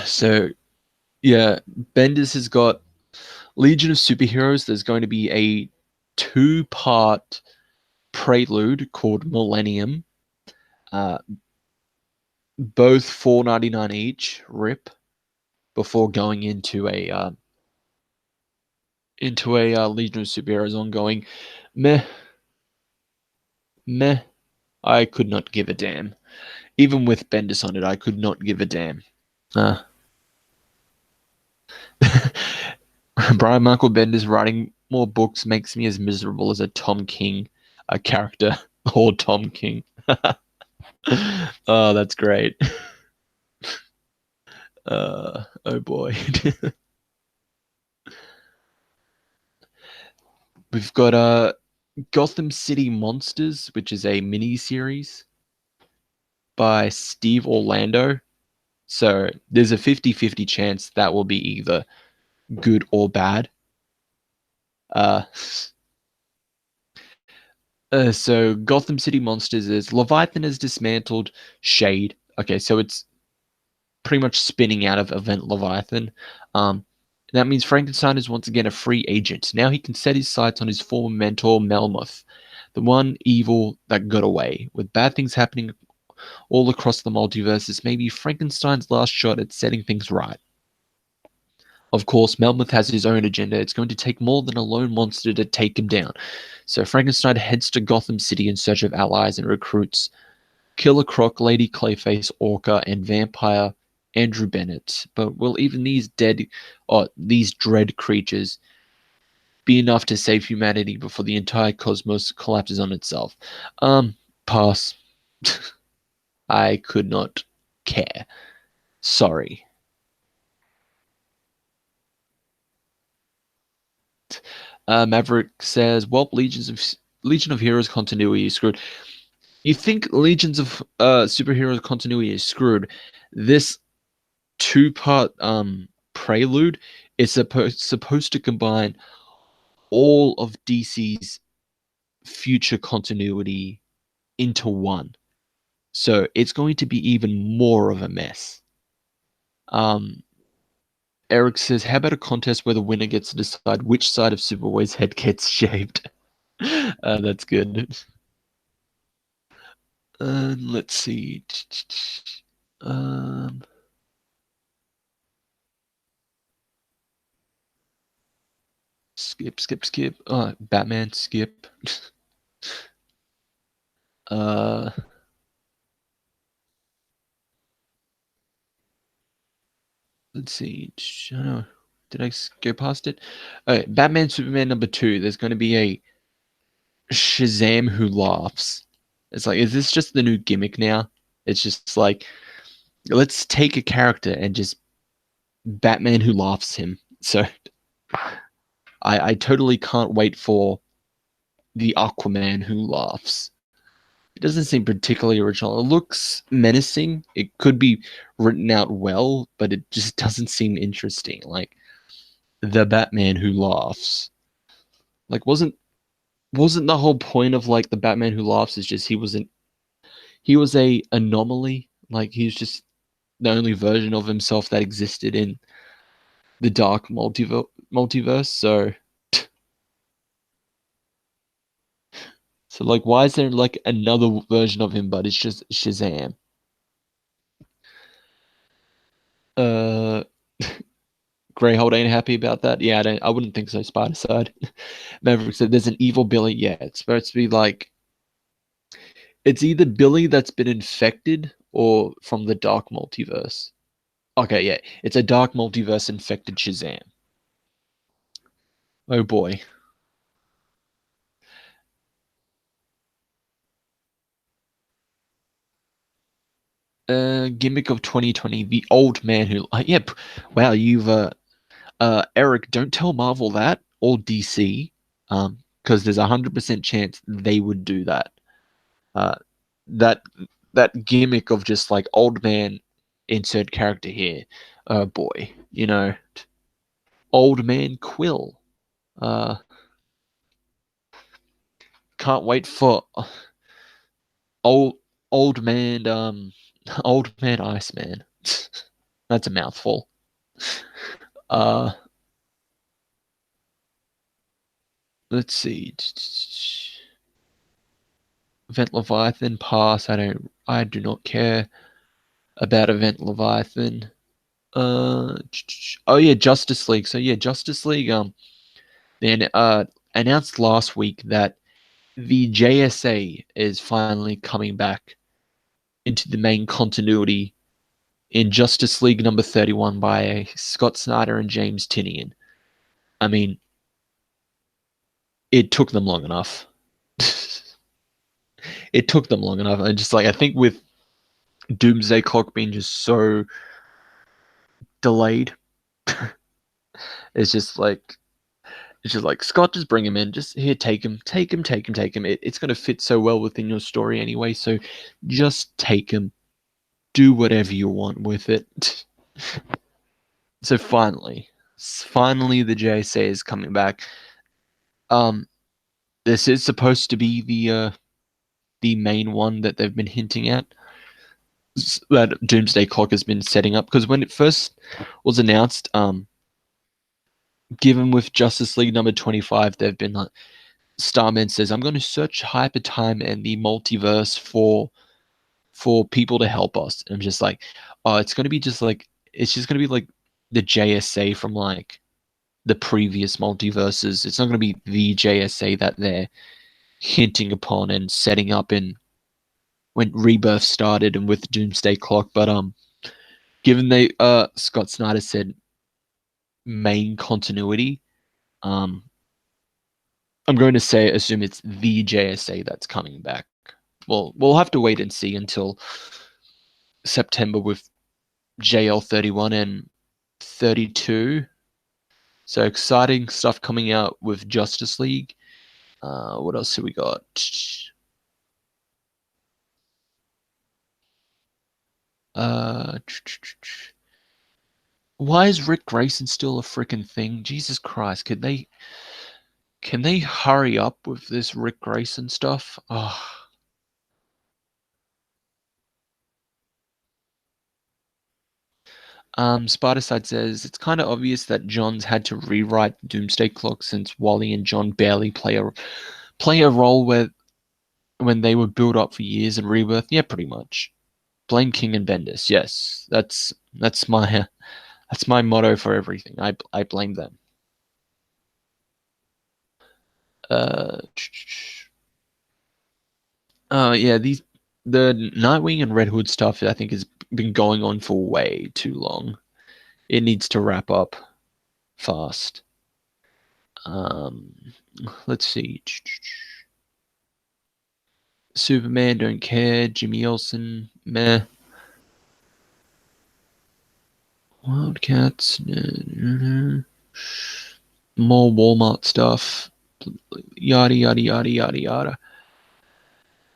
So, yeah, Bendis has got Legion of Superheroes. There's going to be a two-part prelude called Millennium. Both $4.99 each. Rip. Before going into a Legion of Superheroes ongoing. Meh, meh. I could not give a damn. Even with Bendis on it, I could not give a damn. Brian Michael Bendis writing more books makes me as miserable as a Tom King, a character, or Tom King. Oh, that's great. Oh boy. We've got Gotham City Monsters, which is a mini series by Steve Orlando. So there's a 50-50 chance that will be either good or bad. So Gotham City Monsters is Leviathan is dismantled, Shade. Okay, so it's pretty much spinning out of Event Leviathan. That means Frankenstein is once again a free agent. Now he can set his sights on his former mentor, Melmoth, the one evil that got away. With bad things happening all across the multiverse, this may be Frankenstein's last shot at setting things right. Of course, Melmoth has his own agenda. It's going to take more than a lone monster to take him down. So Frankenstein heads to Gotham City in search of allies and recruits Killer Croc, Lady Clayface, Orca, and Vampire Andrew Bennett. But will even these dread creatures be enough to save humanity before the entire cosmos collapses on itself? Pass. I could not care. Sorry. Maverick says, "Well, Legion of Heroes continuity is screwed." You think Legions of Superheroes continuity is screwed? This two-part prelude is supposed to combine all of DC's future continuity into one. So it's going to be even more of a mess. Eric says, "How about a contest where the winner gets to decide which side of Superboy's head gets shaved?" That's good. Let's see. Um, skip. Batman, skip. uh, let's see. I don't know. Did I go past it? Batman, Superman #2. There's going to be a Shazam who laughs. It's like, is this just the new gimmick now? It's just like, let's take a character and just Batman who laughs him. So I totally can't wait for the Aquaman who laughs. It doesn't seem particularly original. It looks menacing. It could be written out well, but it just doesn't seem interesting. Like the Batman who laughs. Like wasn't the whole point of like the Batman who laughs is just he was a anomaly. Like he was just the only version of himself that existed in the dark multiverse. So like, why is there like another version of him, but it's just Shazam? Uh, Greyhold ain't happy about that. Yeah, I wouldn't think so. Spider side. Maverick said there's an evil Billy. Yeah, it's supposed to be like it's either Billy that's been infected or from the dark multiverse. Okay, yeah, it's a dark multiverse infected Shazam. Oh boy. Gimmick of 2020, the old man who. Yep. Wow, you've Eric. Don't tell Marvel that or DC, because there's 100% chance they would do that. Uh, that that gimmick of just like old man insert character here. Oh boy, old man Quill. Uh, can't wait for old old man old man Iceman. That's a mouthful. Uh, let's see. Event Leviathan pass. I do not care about Event Leviathan. Oh yeah, Justice League. So yeah, Justice League. They announced last week that the JSA is finally coming back into the main continuity in Justice League number 31 by Scott Snyder and James Tynion. I mean, it took them long enough. It took them long enough. And just like I think with Doomsday Clock being just so delayed, it's just like Scott, just bring him in. Just here, take him, take him, take him, take him. It's gonna fit so well within your story anyway. So just take him. Do whatever you want with it. So finally, the JSA is coming back. Um, this is supposed to be the main one that they've been hinting at. That Doomsday Clock has been setting up because when it first was announced, given with Justice League number 25, they've been like Starman says, "I'm going to search hyper time and the multiverse for people to help us." And I'm just like, oh, it's just going to be like the JSA from like the previous multiverses. It's not going to be the JSA that they're hinting upon and setting up in when Rebirth started and with Doomsday Clock. But given they Scott Snyder said main continuity, um, I'm going to assume it's the JSA that's coming back. Well, we'll have to wait and see until September with JL 31 and 32. So exciting stuff coming out with Justice League. What else have we got? Uh, why is Rick Grayson still a freaking thing? Jesus Christ, can they hurry up with this Rick Grayson stuff? Oh. Spiderside says it's kind of obvious that John's had to rewrite Doomsday Clock since Wally and John barely play a role where when they were built up for years in Rebirth. Yeah, pretty much. Blame King and Bendis. Yes, that's my that's my motto for everything. I blame them. Uh, yeah, the Nightwing and Red Hood stuff I think has been going on for way too long. It needs to wrap up fast. Um, let's see. Superman, don't care. Jimmy Olsen, meh. Wildcats, More Walmart stuff. Yada yada yada yada yada.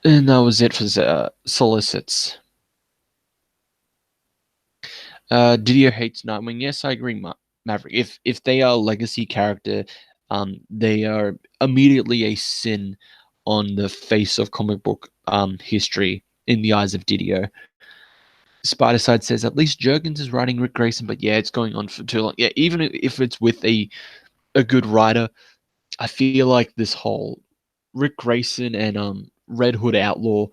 And that was it for the solicits. Didier hates Nightwing. Yes, I agree, Maverick. If they are a legacy character, they are immediately a sin on the face of comic book history in the eyes of Didier. Spider-Side says at least Jurgens is writing Rick Grayson, but yeah, it's going on for too long. Yeah, even if it's with a good writer, I feel like this whole Rick Grayson and Red Hood Outlaw,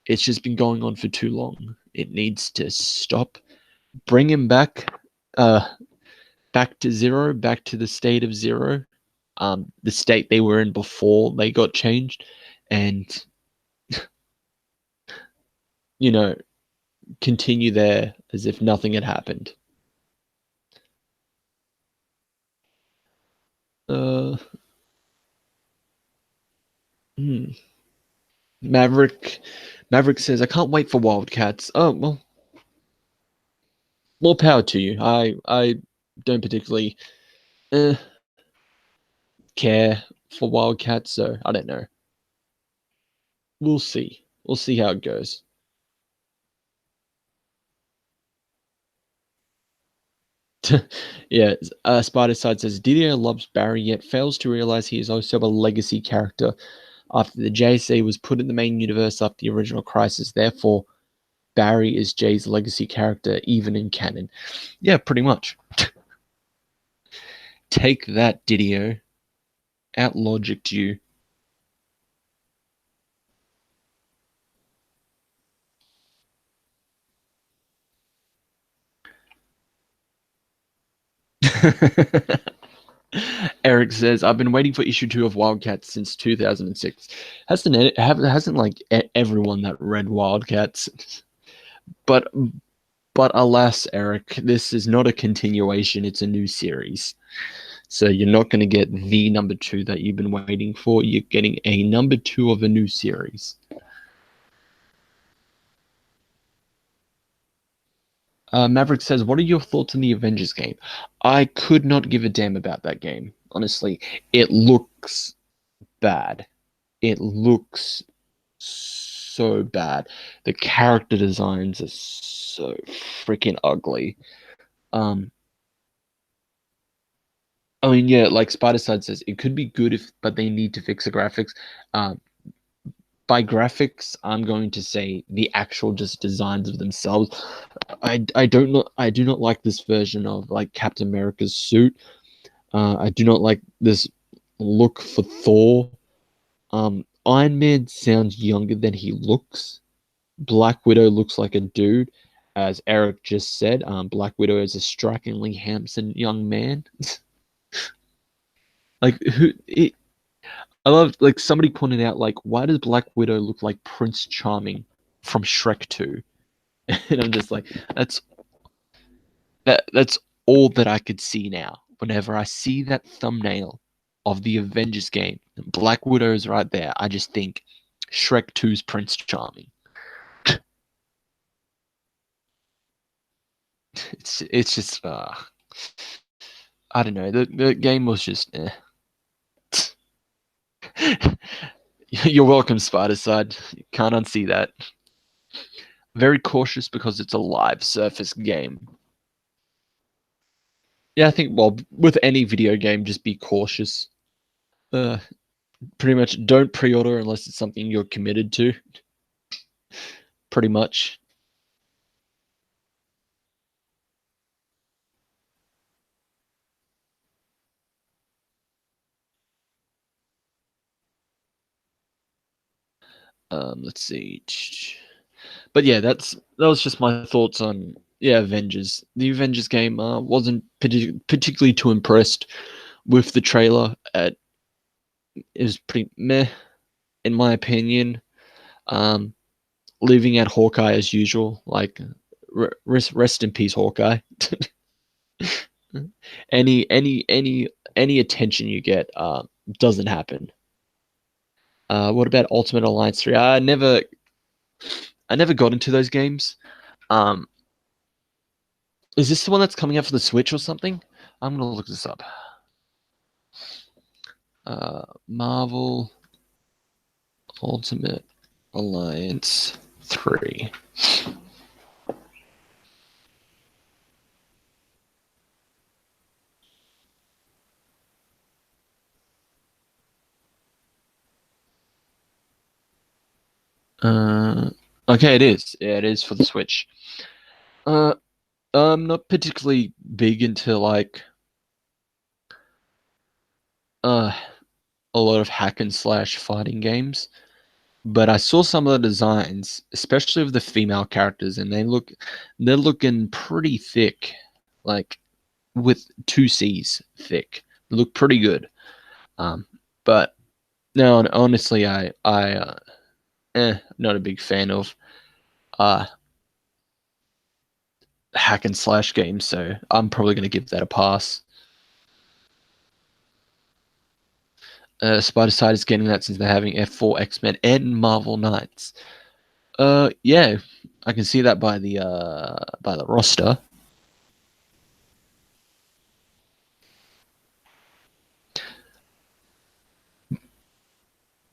it's just been going on for too long. It needs to stop. Bring him back, uh, back to zero, back to the state of zero, the state they were in before they got changed, and you know, continue there as if nothing had happened. Uh, hmm. Maverick, Maverick says, "I can't wait for Wildcats." Oh well, more power to you. I don't particularly uh, care for Wildcats, so I don't know. We'll see. We'll see how it goes. Yeah, Spider Side says Didier loves Barry, yet fails to realize he is also a legacy character. After the JSA was put in the main universe after the original Crisis, therefore Barry is Jay's legacy character, even in canon. Yeah, pretty much. Take that, Didier. Out logicked you. Eric says, "I've been waiting for issue 2 of Wildcats since 2006. Hasn't like everyone that read Wildcats, but alas, Eric, this is not a continuation. It's a new series. So you're not going to get the number 2 that you've been waiting for. You're getting a number 2 of a new series." Maverick says, "What are your thoughts on the Avengers game?" I could not give a damn about that game. Honestly, it looks bad. It looks so bad. The character designs are so freaking ugly. Um, I mean, yeah, like Spider-Side says, it could be good if, but they need to fix the graphics. Um, by graphics, I'm going to say the actual just designs of themselves. I do not like this version of like Captain America's suit. I do not like this look for Thor. Iron Man sounds younger than he looks. Black Widow looks like a dude, as Eric just said. Black Widow is a strikingly handsome young man. Like who? I love like somebody pointed out like why does Black Widow look like Prince Charming from Shrek 2? And I'm just like that's all that I could see now. Whenever I see that thumbnail of the Avengers game, and Black Widow is right there, I just think Shrek 2's Prince Charming. It's just I don't know. The game was just You're welcome, Spider Side. You can't unsee that. Very cautious because it's a live surface game. Yeah, I think well with any video game, just be cautious. Uh, Pretty much don't pre-order unless it's something you're committed to. Pretty much. Let's see. But yeah, that was just my thoughts on yeah Avengers. The Avengers game wasn't particularly too impressed with the trailer. It was pretty meh in my opinion. Um, Leaving out Hawkeye as usual. Like rest in peace, Hawkeye. any any any any attention you get doesn't happen. What about Ultimate Alliance 3? I never got into those games. Um, is this the one that's coming out for the Switch or something? I'm gonna look this up. Marvel Ultimate Alliance 3. Uh, okay, it is. Yeah, it is for the Switch. Uh, I'm not particularly big into like uh a lot of hack and slash fighting games, but I saw some of the designs, especially of the female characters, and they're looking pretty thick, like with two C's thick. Look pretty good. Um, but no, honestly, not a big fan of uh hack and slash games, so I'm probably gonna give that a pass. Spider Side is getting that since they're having F4 X-Men and Marvel Knights. Yeah, I can see that by the roster.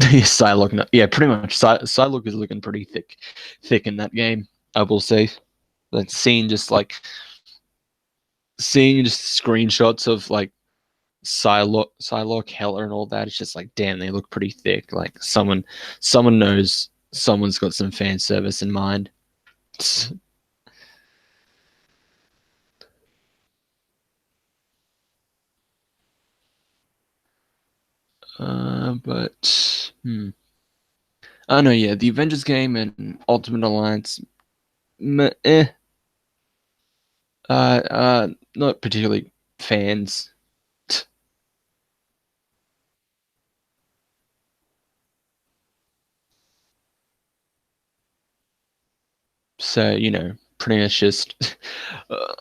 Psylocke, yeah, pretty much. Psylocke is looking pretty thick in that game. I will say. Like seeing just screenshots of like Psylocke, Hela, and all that. It's just like, damn, they look pretty thick. Like someone knows someone's got some fan service in mind. But I know, yeah, the Avengers game and Ultimate Alliance, meh, not particularly fans. So pretty much just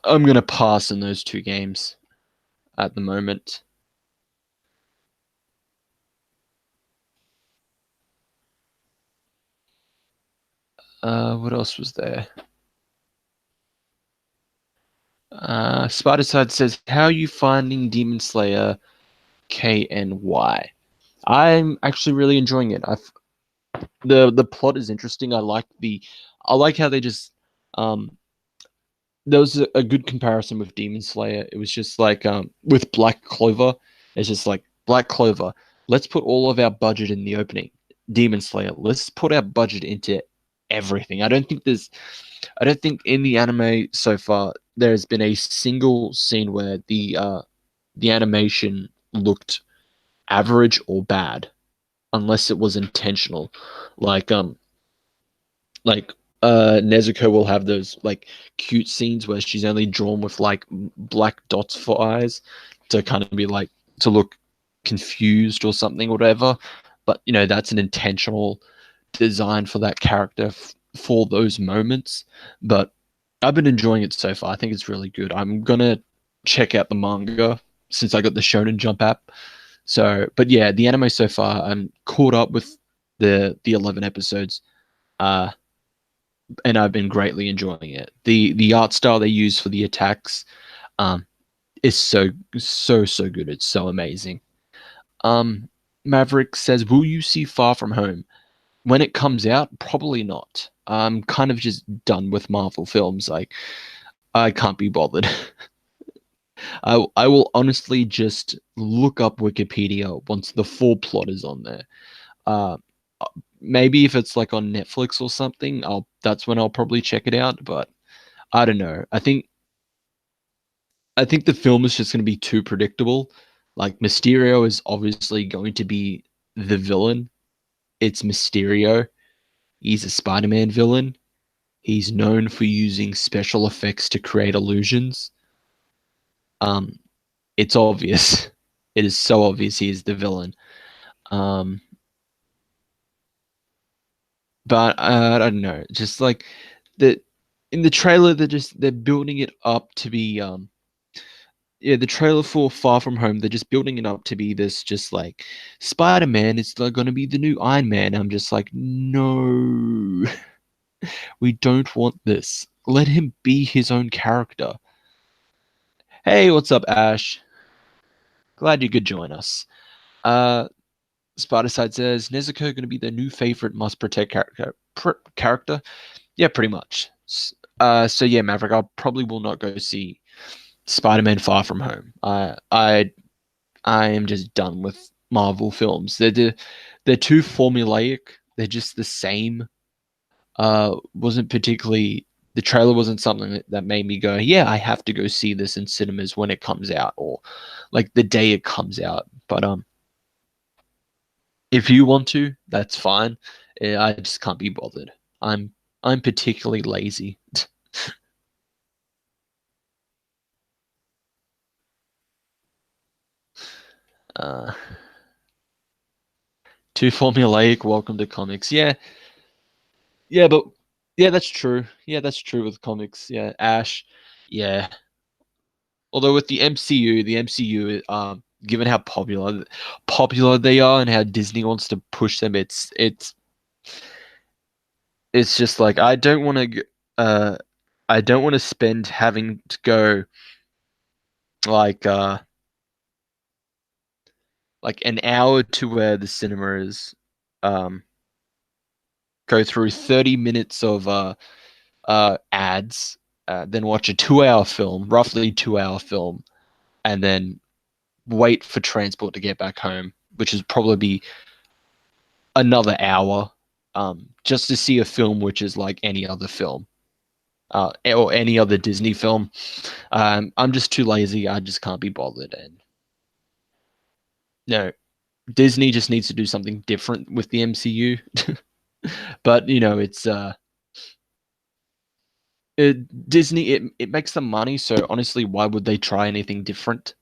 I'm gonna pass in those two games at the moment. What else was there? Spiderside says, "How are you finding Demon Slayer K and Y?" I'm actually really enjoying it. The plot is interesting. I like how they just um there was a good comparison with Demon Slayer. It was just like with Black Clover. It's just like Black Clover. Let's put all of our budget in the opening. Demon Slayer. Let's put our budget into everything. I don't think in the anime so far there's been a single scene where the animation looked average or bad, unless it was intentional. Like like Nezuko will have those like cute scenes where she's only drawn with like black dots for eyes to kind of be like to look confused or something, whatever. But that's an intentional design for that character for those moments. But I've been enjoying it so far. I think it's really good. I'm gonna check out the manga since I got the Shonen Jump app. So, but yeah, the anime so far, I'm caught up with the 11 episodes. Uh, and I've been greatly enjoying it. The art style they use for the attacks um, is so good. It's so amazing. Um, Maverick says, "Will you see Far From Home when it comes out? Probably not. I'm kind of just done with Marvel films. Like I can't be bothered. I will honestly just look up Wikipedia once the full plot is on there. Uh, Maybe if it's like on Netflix or something, I'll that's when I'll probably check it out. But I don't know. I think the film is just going to be too predictable. Like Mysterio is obviously going to be the villain. It's Mysterio. He's a Spider-Man villain. He's known for using special effects to create illusions. Um, it's obvious. It is so obvious he is the villain. Um, but I don't know. Just like the in the trailer, they're building it up to be yeah, the trailer for Far From Home, they're just building it up to be this just like Spider Man is like, going to be the new Iron Man. I'm just like, no, we don't want this. Let him be his own character. Hey, what's up, Ash? Glad you could join us. Uh, Spider-Side says Nezuko going to be the new favorite must protect character. Yeah, pretty much. So yeah, Maverick, I probably will not go see Spider-Man Far From Home. I am just done with Marvel films. They're too formulaic. They're just the same. Wasn't particularly the trailer wasn't something that made me go, yeah, I have to go see this in cinemas when it comes out or like the day it comes out. But if you want to, that's fine. I just can't be bothered. I'm I'm particularly lazy. Uh, Too formulaic. Welcome to comics. Yeah, yeah, but yeah, that's true. Yeah, that's true with comics. Yeah, Ash. Yeah. Although with the MCU, given how popular they are and how Disney wants to push them, it's just like uh I don't want to spend having to go like like an hour to where the cinema is, um go through 30 minutes of ads, then watch a 2 hour film, roughly 2 hour film, and then wait for transport to get back home, which is probably be another hour, just to see a film which is like any other film, or any other Disney film. I'm just too lazy. I just can't be bothered. And no, Disney just needs to do something different with the MCU. But Disney. It makes them money. So honestly, why would they try anything different?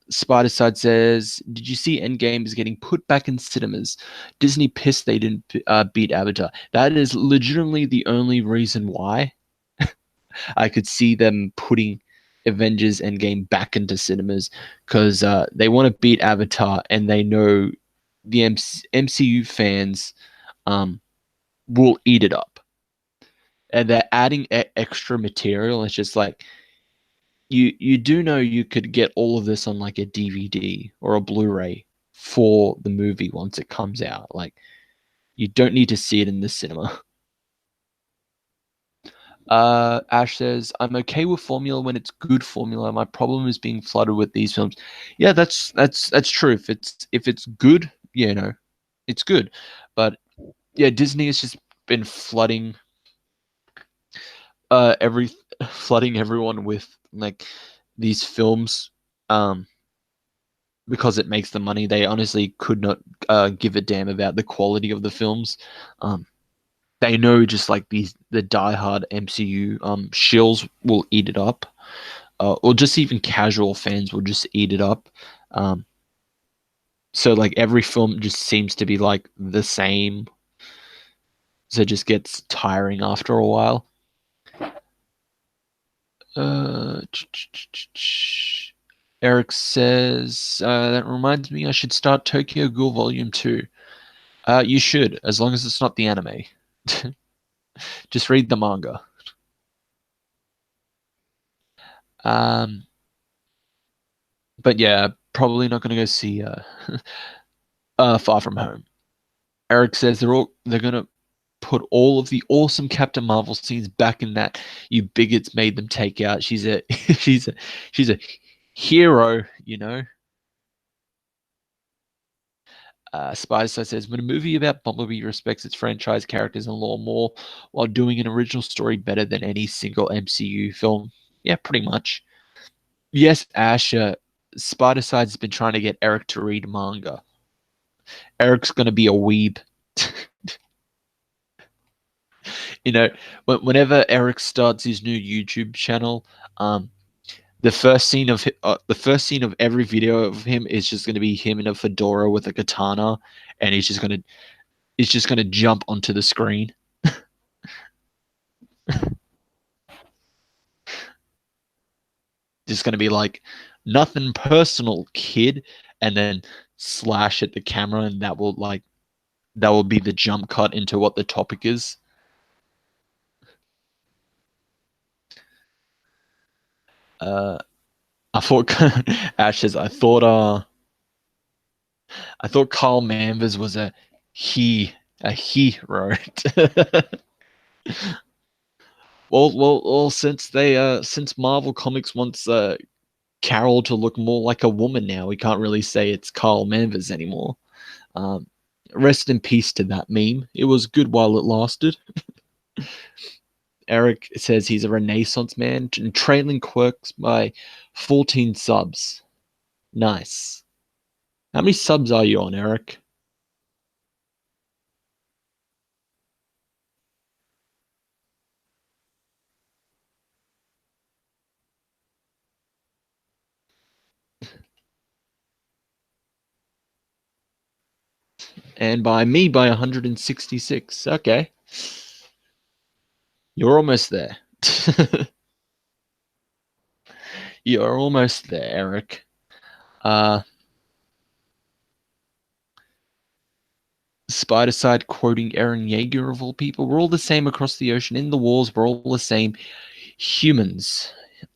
Spider-Side says, "Did you see Endgame is getting put back in cinemas? Disney pissed they didn't beat Avatar. That is legitimately the only reason why I could see them putting Avengers Endgame back into cinemas because they want to beat Avatar and they know the MCU fans um, will eat it up. And they're adding extra material. It's just like you do know you could get all of this on like a DVD or a Blu-ray for the movie once it comes out. Like you don't need to see it in the cinema." Ash says, "I'm okay with formula when it's good formula. My problem is being flooded with these films." Yeah, that's true. If it's good, it's good. But yeah, Disney has just been every flooding everyone with like these films, um because it makes them money. They honestly could not give a damn about the quality of the films. Um, they know just like the diehard MCU shills will eat it up, or just even casual fans will just eat it up. Um, so like every film just seems to be like the same, so it just gets tiring after a while. Uh, Eric says, that reminds me I should start Tokyo Ghoul Volume 2. You should, as long as it's not the anime. Just read the manga. Um, but yeah, probably not going to go see Far From Home. Eric says they're gonna put all of the awesome Captain Marvel scenes back in that you bigots made them take out. She's a she's a hero, you know. Spider says when a movie about Bumblebee respects its franchise characters and lore more while doing an original story better than any single MCU film. Yeah, pretty much. Yes, Ash. Spider-Side's been trying to get Eric to read manga. Eric's gonna be a weeb. Whenever Eric starts his new YouTube channel, um, the first scene of every video of him is just going to be him in a fedora with a katana, and he's just gonna jump onto the screen, just gonna be like, "Nothing personal, kid," and then slash at the camera, and that will be the jump cut into what the topic is. Uh, I thought Ash says, I thought I thought Carl Manvers was he a he wrote. Well, since Marvel Comics wants Carol to look more like a woman now, we can't really say it's Carl Manvers anymore. Um, Rest in peace to that meme. It was good while it lasted. Eric says he's a Renaissance man, and trailing quirks by 14 subs. Nice. How many subs are you on, Eric? And by me, by 166. Okay. You're almost there. You're almost there, Eric. Uh, Spider Side quoting Aaron Yeager of all people. We're all the same across the ocean. In the wars, we're all the same humans.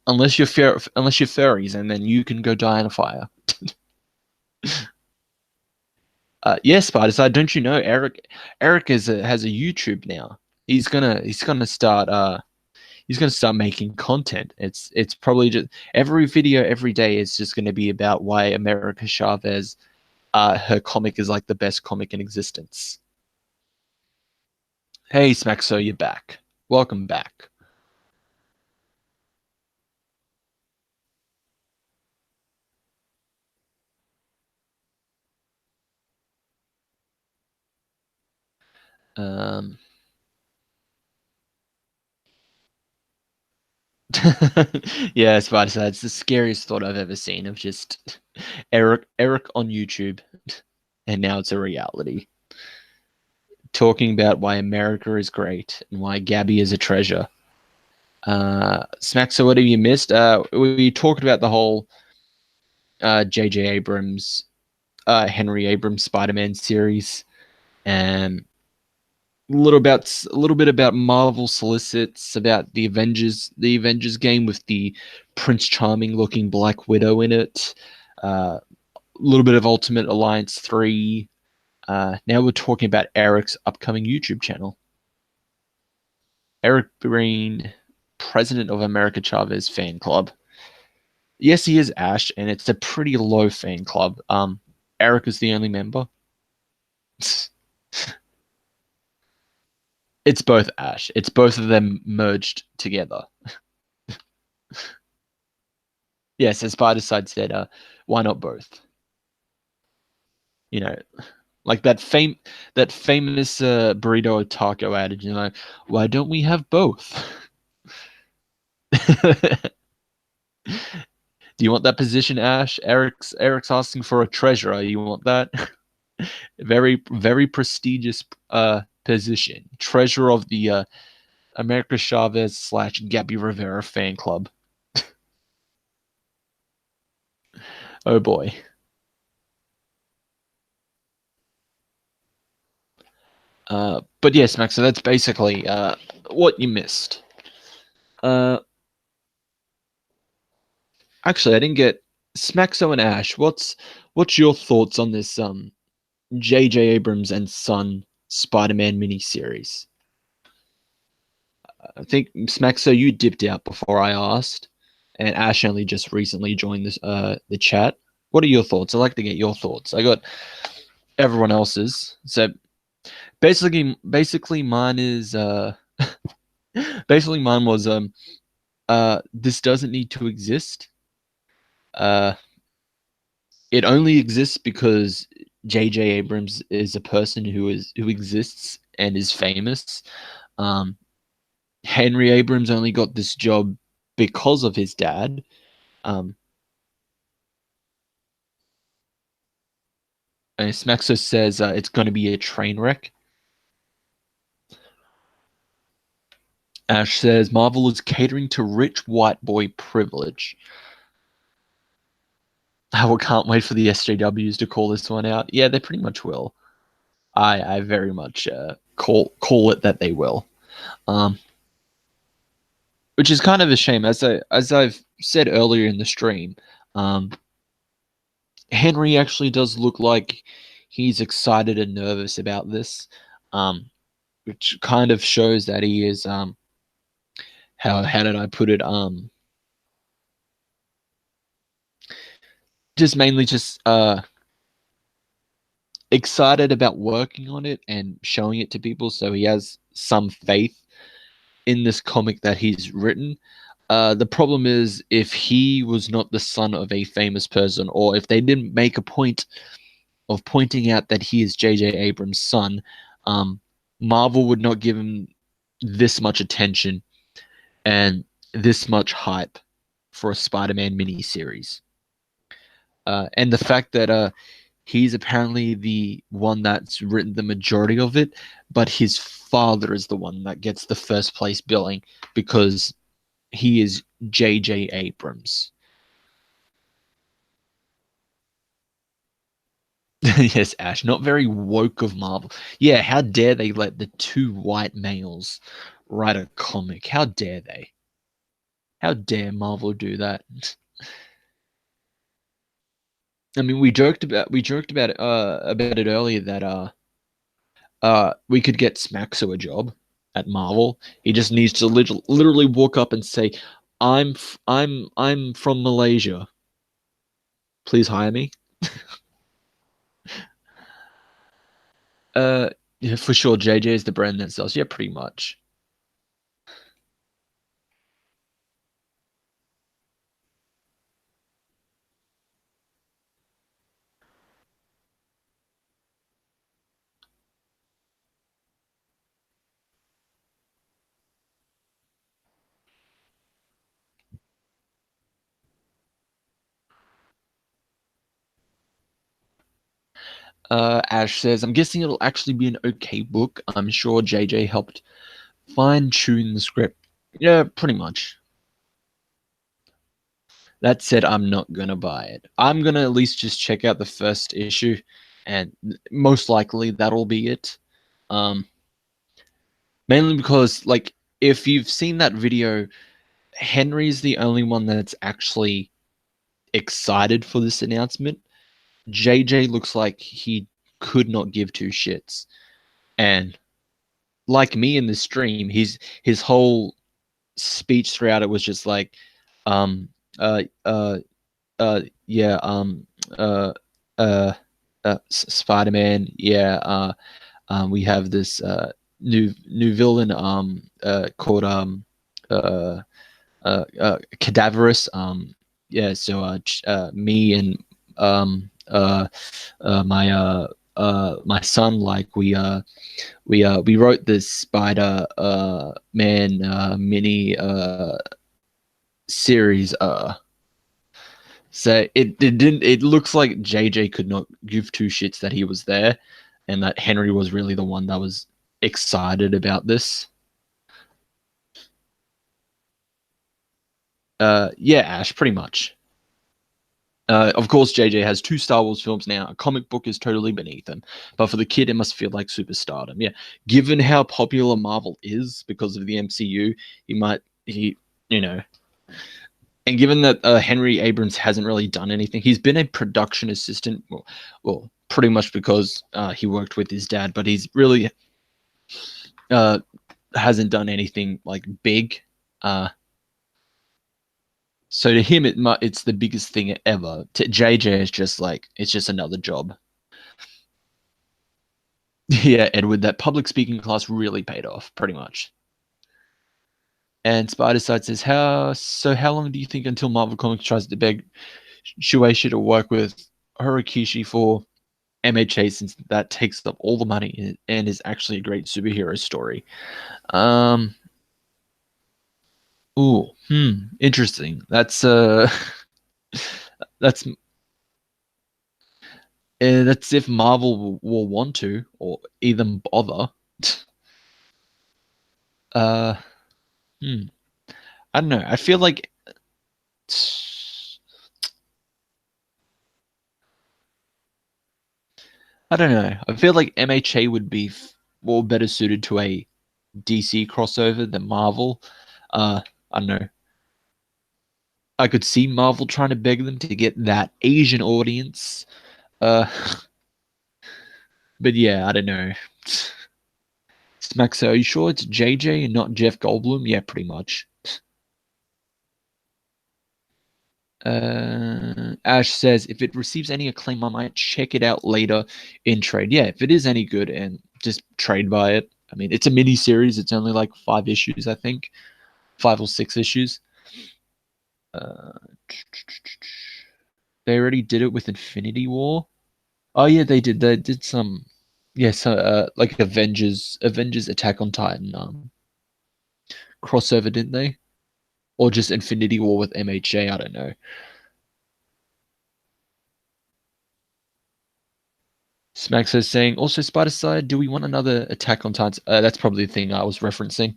Unless you're furries, and then you can go die in a fire. Yes, Spider-Side, don't you know Eric has a YouTube now. He's gonna start making content. It's probably just every video every day is just gonna be about why America Chavez, her comic is like the best comic in existence. Hey Smaxo, you're back. Welcome back. Um Yeah, Spider-Side, it's the scariest thought I've ever seen of just Eric on YouTube, and now it's a reality. Talking about why America is great and why Gabby is a treasure. Smack, so what have you missed? We talked about the whole J.J. Abrams, Henry Abrams Spider-Man series, and a little bit about Marvel solicits, about the Avengers game with the Prince Charming looking Black Widow in it. A little bit of Ultimate Alliance 3. Now we're talking about Eric's upcoming YouTube channel. Eric Breen, president of America Chavez fan club. Yes, he is Ash, and it's a pretty low fan club. Eric is the only member. It's both Ash. It's both of them merged together. Yes, as Spider-Side said, why not both? You know, like that famous burrito or taco adage. You know, why don't we have both? Do you want that position, Ash? Eric's asking for a treasurer. You want that? Very prestigious position. Treasurer of the America Chavez slash Gabby Rivera fan club. Oh boy. But yes, Max. So that's basically what you missed. Uh, Actually, I didn't get Smaxo and Ash. What's your thoughts on this J.J. Abrams and Son Spider-Man miniseries? I think Smaxo, you dipped out before I asked, and Ash only just recently joined this the chat. What are your thoughts? I'd like to get your thoughts. I got everyone else's. So basically mine is basically mine was this doesn't need to exist. Uh it only exists because J.J. Abrams is a person who exists and is famous. Um Henry Abrams only got this job because of his dad. Um and Smaxo says it's going to be a train wreck. Ash says Marvel is catering to rich white boy privilege. I can't wait for the SJWs to call this one out. Yeah, they pretty much will. I very much call it that they will. Um, which is kind of a shame, as I've said earlier in the stream. Um, Henry actually does look like he's excited and nervous about this, um, which kind of shows that he is how did I put it, just mainly just excited about working on it and showing it to people, so he has some faith in this comic that he's written. The problem is if he was not the son of a famous person, or if they didn't make a point of pointing out that he is J.J. Abrams' son, um, Marvel would not give him this much attention and this much hype for a Spider-Man miniseries. And the fact that he's apparently the one that's written the majority of it, but his father is the one that gets the first place billing because he is J.J. Abrams. Yes, Ash, not very woke of Marvel. Yeah, how dare they let the two white males write a comic? How dare they? How dare Marvel do that? I mean, we joked about it earlier that we could get Smaxo a job at Marvel. He just needs to literally walk up and say, I'm from Malaysia. Please hire me." Uh, yeah, for sure. JJ is the brand that sells. Yeah, pretty much. Ash says, "I'm guessing it'll actually be an okay book. I'm sure JJ helped fine tune the script." Yeah, pretty much. That said, I'm not gonna buy it. I'm gonna at least just check out the first issue, and most likely that'll be it. Um, Mainly because, like, if you've seen that video, Henry's the only one that's actually excited for this announcement. JJ looks like he could not give two shits, and like me in the stream, his whole speech throughout it was just like, um, uh, uh, yeah, uh, Spider Man, yeah, we have this new villain called Cadaverous, yeah. So me and um uh my son, like we wrote this Spider Man mini series. So it didn't. It looks like JJ could not give two shits that he was there, and that Henry was really the one that was excited about this. Yeah, Ash, pretty much. Of course, JJ has two Star Wars films now. A comic book is totally beneath him, but for the kid, it must feel like superstardom. Yeah, given how popular Marvel is because of the MCU, he you know, and given that Henry Abrams hasn't really done anything, he's been a production assistant. Well, pretty much because he worked with his dad, but he's really uh, hasn't done anything like big. Uh, so to him, it's the biggest thing ever. To JJ, it's just like it's just another job. Yeah, Edward, that public speaking class really paid off, pretty much. And Spider-Side says, how long do you think until Marvel Comics tries to beg Shueisha to work with Horokishi for MHA, since that takes up all the money and is actually a great superhero story? Um, Interesting. That's that's if Marvel will want to or even bother. Uh, hmm. I don't know. I feel like I don't know. I feel like MHA would be more better suited to a DC crossover than Marvel. I don't know. I could see Marvel trying to beg them to get that Asian audience. Uh, but yeah, I don't know. Smack, so are you sure it's JJ and not Jeff Goldblum? Yeah, pretty much. Ash says if it receives any acclaim, I might check it out later in trade. Yeah, if it is any good, and just trade buy it. I mean, it's a mini series. It's only like 5 issues, I think, 5 or 6 issues. Uh, they already did it with Infinity War. Oh yeah, they did. They did some, yeah, so like Avengers Attack on Titan crossover, didn't they? Or just Infinity War with MHA? I don't know. Smack says saying also Spider Side. Do we want another Attack on Titan? That's probably the thing I was referencing.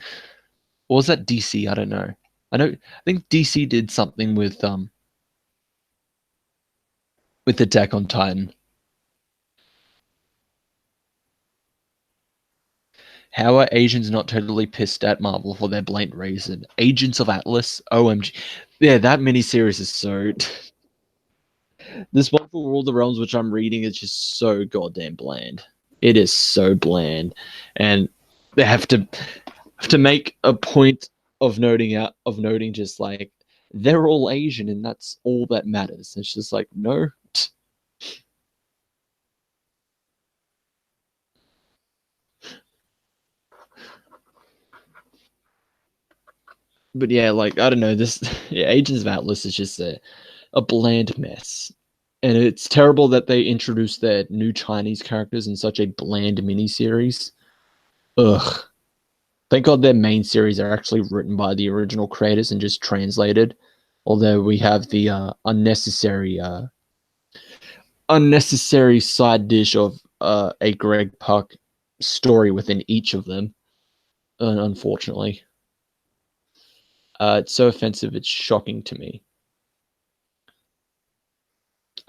Or was that DC? I don't know. I think DC did something with Attack on Titan. How are Asians not totally pissed at Marvel for their blatant reason? Agents of Atlas, OMG. Yeah, that miniseries is so. This one for All the Realms, which I'm reading, is just so goddamn bland. It is so bland, and they have to make a point of noting just like they're all Asian and that's all that matters. It's just like no. But yeah, like I don't know, this yeah, Agents of Atlas is just a bland mess. And it's terrible that they introduced their new Chinese characters in such a bland miniseries. Ugh. Thank God their main series are actually written by the original creators and just translated. Although we have the unnecessary side dish of a Greg Puck story within each of them. Unfortunately, it's so offensive. It's shocking to me.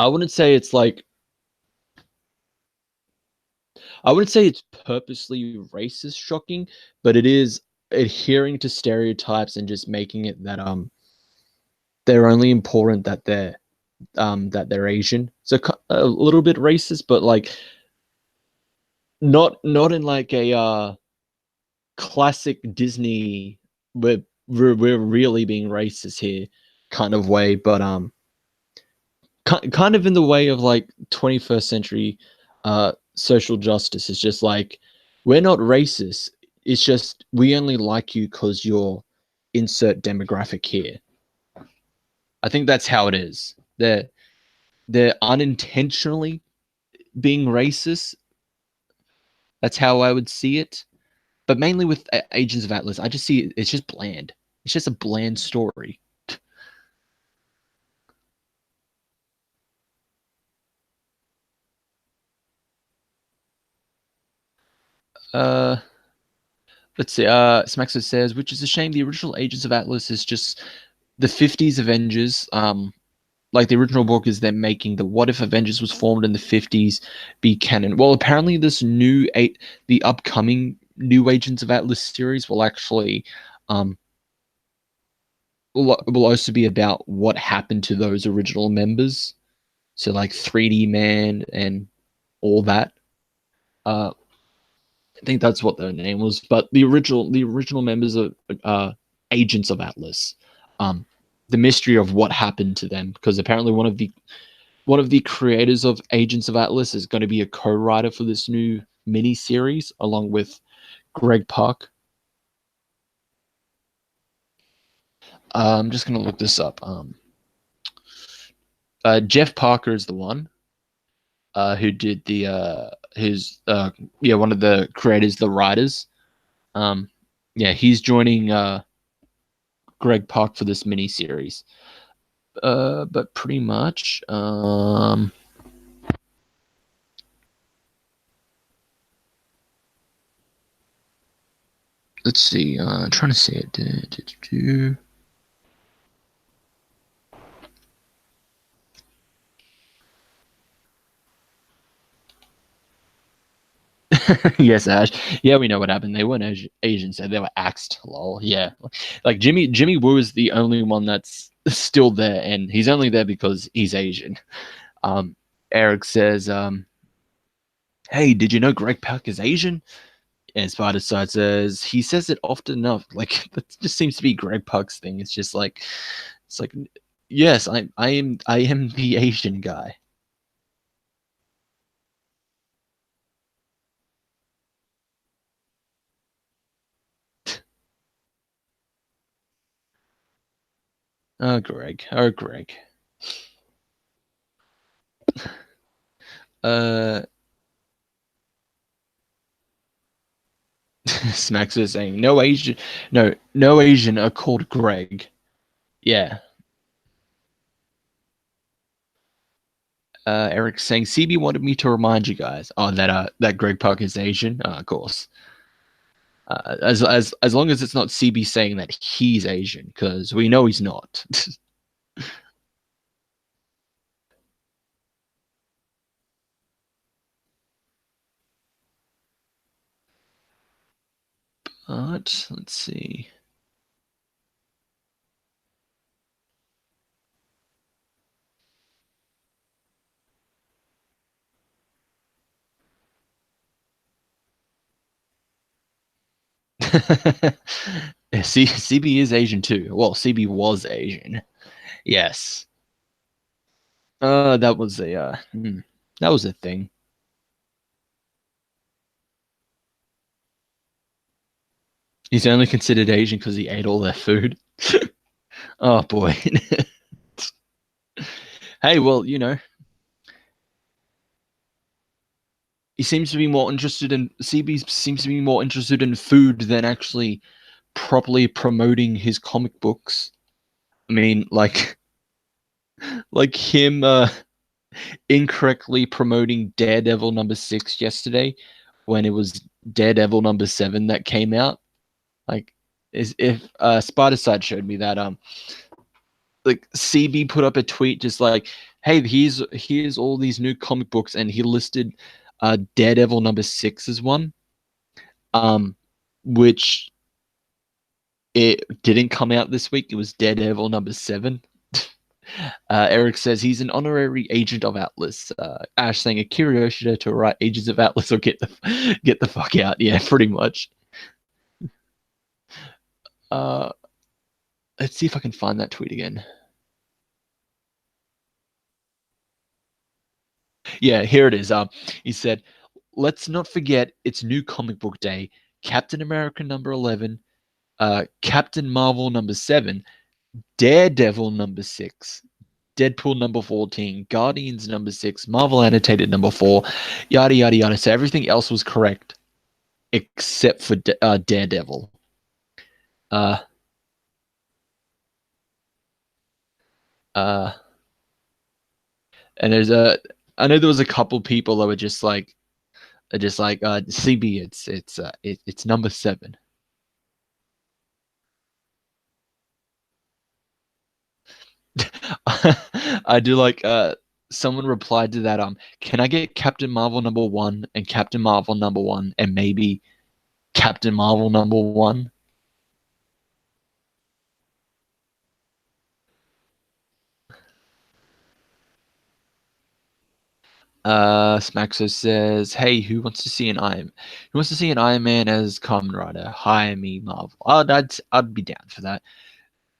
I wouldn't say it's like I wouldn't say it's purposely racist shocking, but it is adhering to stereotypes and just making it that they're only important that they're Asian. So a little bit racist, but like not in like a classic Disney we're really being racist here kind of way, but kind of in the way of like 21st century social justice. It's just like we're not racist. It's just we only like you because you're insert demographic here. I think that's how it is. They're unintentionally being racist. That's how I would see it. But mainly with Agents of Atlas, I just see it's just bland. It's just a bland story. Uh, let's see. Smaxo says, which is a shame. The original Agents of Atlas is just the '50s Avengers. Like the original book is them making the what if Avengers was formed in the '50s be canon. Well, apparently the upcoming new Agents of Atlas series will actually um will also be about what happened to those original members. So like 3D Man and all that. Uh, I think that's what their name was. But the original members of Agents of Atlas. Um, the mystery of what happened to them, because apparently one of the creators of Agents of Atlas is going to be a co-writer for this new mini series, along with Greg Park. I'm just going to look this up. Jeff Parker is the one who did one of the creators, the writers. Um, yeah, he's joining Greg Park for this mini series. But pretty much, let's see. Trying to say it. Yes, Ash. Yeah, we know what happened. They weren't Asian, so they were axed. Lol. Yeah, like Jimmy Woo is the only one that's still there, and he's only there because he's Asian. Um, Eric says, "Hey, did you know Greg Pak is Asian?" And Spider Side says he says it often enough. Like that just seems to be Greg Pak's thing. It's just like it's like yes, I am the Asian guy. Oh, Greg. Oh, Greg. Uh, Smacks is saying no Asian, no Asian are called Greg. Yeah. Eric's saying CB wanted me to remind you guys. Oh, that Greg Park is Asian. Of course. As long as it's not CB saying that he's Asian, because we know he's not. But let's see. CB is Asian too. Well, CB was Asian. Yes. That was that was a thing. He's only considered Asian because he ate all their food. Oh boy. Hey, well, he seems to be more interested in CB seems to be more interested in food than actually properly promoting his comic books. I mean, like him incorrectly promoting Daredevil #6 yesterday when it was Daredevil #7 that came out. Like, is if Spider Side showed me that like CB put up a tweet just like, "Hey, here's all these new comic books," and he listed Daredevil #6 as one, um, which it didn't come out this week. It was Daredevil #7. Eric says he's an honorary agent of Atlas. Ash saying a curiosity to write agents of Atlas or get the fuck out. Yeah, pretty much. Uh, let's see if I can find that tweet again. Yeah, here it is. He said, "Let's not forget it's New Comic Book Day. Captain America #11, Captain Marvel #7, Daredevil #6, Deadpool #14, Guardians #6, Marvel Annotated #4, yada yada yada." So everything else was correct except for Daredevil. Uh, uh, and I know there was a couple people that were just like, CB, it's #7. I do like someone replied to that can I get Captain Marvel #1 and Captain Marvel #1 and maybe Captain Marvel #1? Smaxo says, "Hey, who wants to see an Iron Man as Kamen Rider? Hire me, Marvel." I'd be down for that.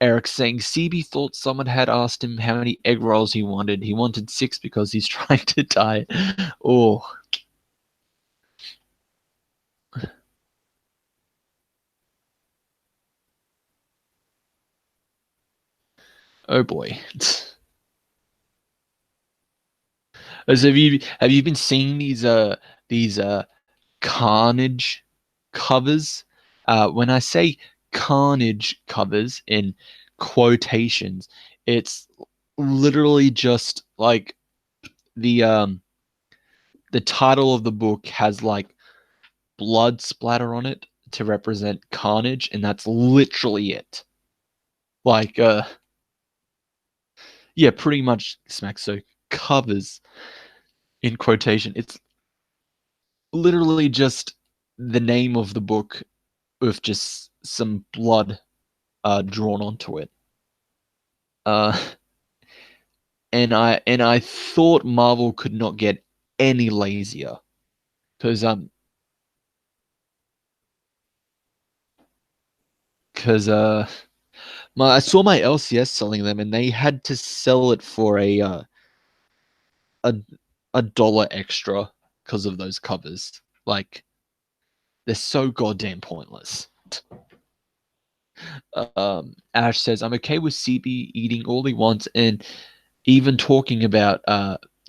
Eric saying CB thought someone had asked him how many egg rolls he wanted. He wanted 6 because he's trying to die. Oh, oh boy. As have you been seeing these Carnage covers? When I say Carnage covers in quotations, it's literally just like the um the title of the book has like blood splatter on it to represent carnage, and that's literally it. Like yeah, pretty much smack. So covers in quotation. It's literally just the name of the book with just some blood drawn onto it. Uh, and I thought Marvel could not get any lazier because because I saw my LCS selling them and they had to sell it for a a dollar extra because of those covers. Like they're so goddamn pointless. Ash says, I'm okay with CB eating all he wants and even talking about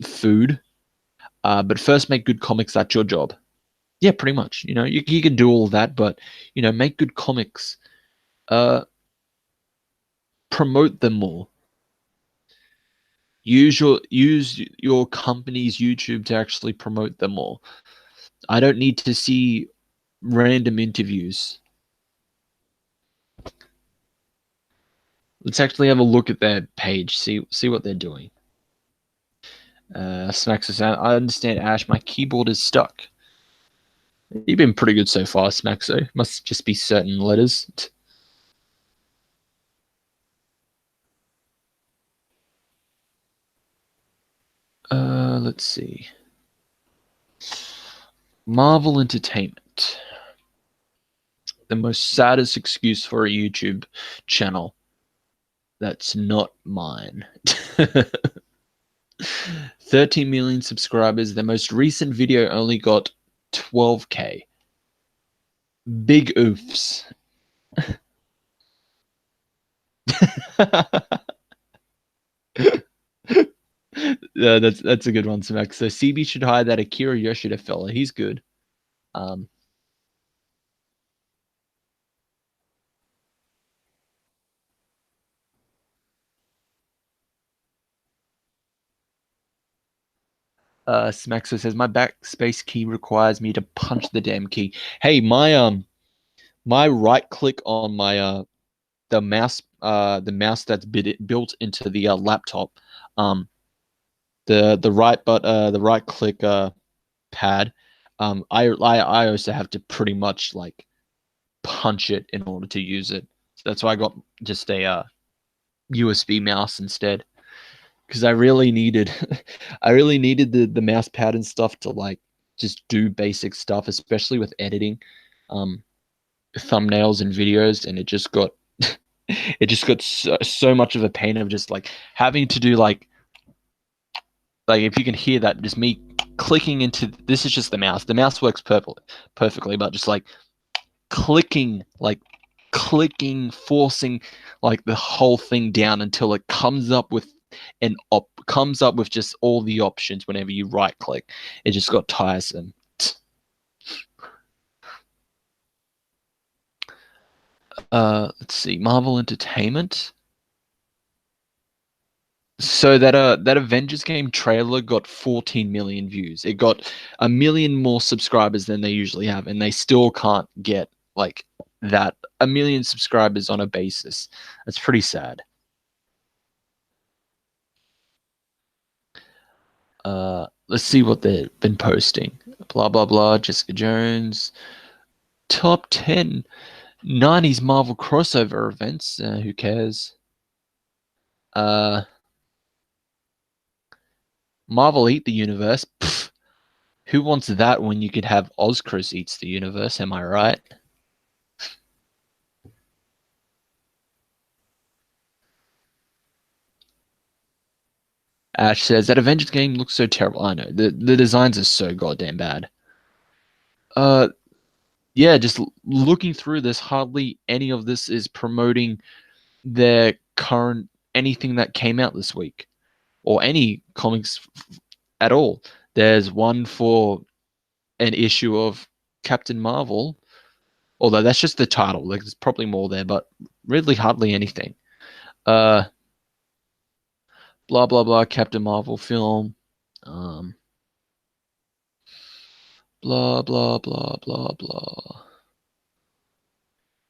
food. But first make good comics, that's your job. Yeah, pretty much. You can do all that, but make good comics. Promote them more. Use your company's YouTube to actually promote them more. I don't need to see random interviews. Let's actually have a look at their page, see what they're doing. Smacks us out. I understand, Ash. My keyboard is stuck. You've been pretty good so far, Smaxo. Must just be certain letters. Let's see. Marvel Entertainment. The most saddest excuse for a YouTube channel. That's not mine. 13 million subscribers. The most recent video only got 12K. Big oofs. Yeah, that's a good one, Smack. So CB should hire that Akira Yoshida fella. He's good. Um, Smaxo says my backspace key requires me to punch the damn key. Hey, my right click on my the mouse that's built into the laptop, um the right click pad, I also have to pretty much like punch it in order to use it. So that's why I got just a USB mouse instead because I really needed I really needed the mouse pad and stuff to like just do basic stuff, especially with editing um thumbnails and videos, and it just got it just got so much of a pain of just like having to do like if you can hear that, just me clicking into this is just the mouse. The mouse works perfectly, but just like clicking, forcing like the whole thing down until it comes up with comes up with just all the options whenever you right click. It just got tiresome. Let's see, Marvel Entertainment. So that Avengers game trailer got 14 million views. It got a million more subscribers than they usually have, and they still can't get like that a million subscribers on a basis. That's pretty sad. Let's see what they've been posting. Blah blah blah. Jessica Jones. Top 10 '90s Marvel crossover events. Who cares? Uh, Marvel Eat the Universe. Pfft, who wants that when you could have Ozcris Eats the Universe? Am I right? Ash says that Avengers game looks so terrible. I know the designs are so goddamn bad. Uh, yeah, just looking through this, hardly any of this is promoting their current anything that came out this week or any comics at all. There's one for an issue of Captain Marvel, although that's just the title. Like there's probably more there, but really hardly anything. Uh, blah blah blah. Captain Marvel film. Um, blah blah blah blah blah.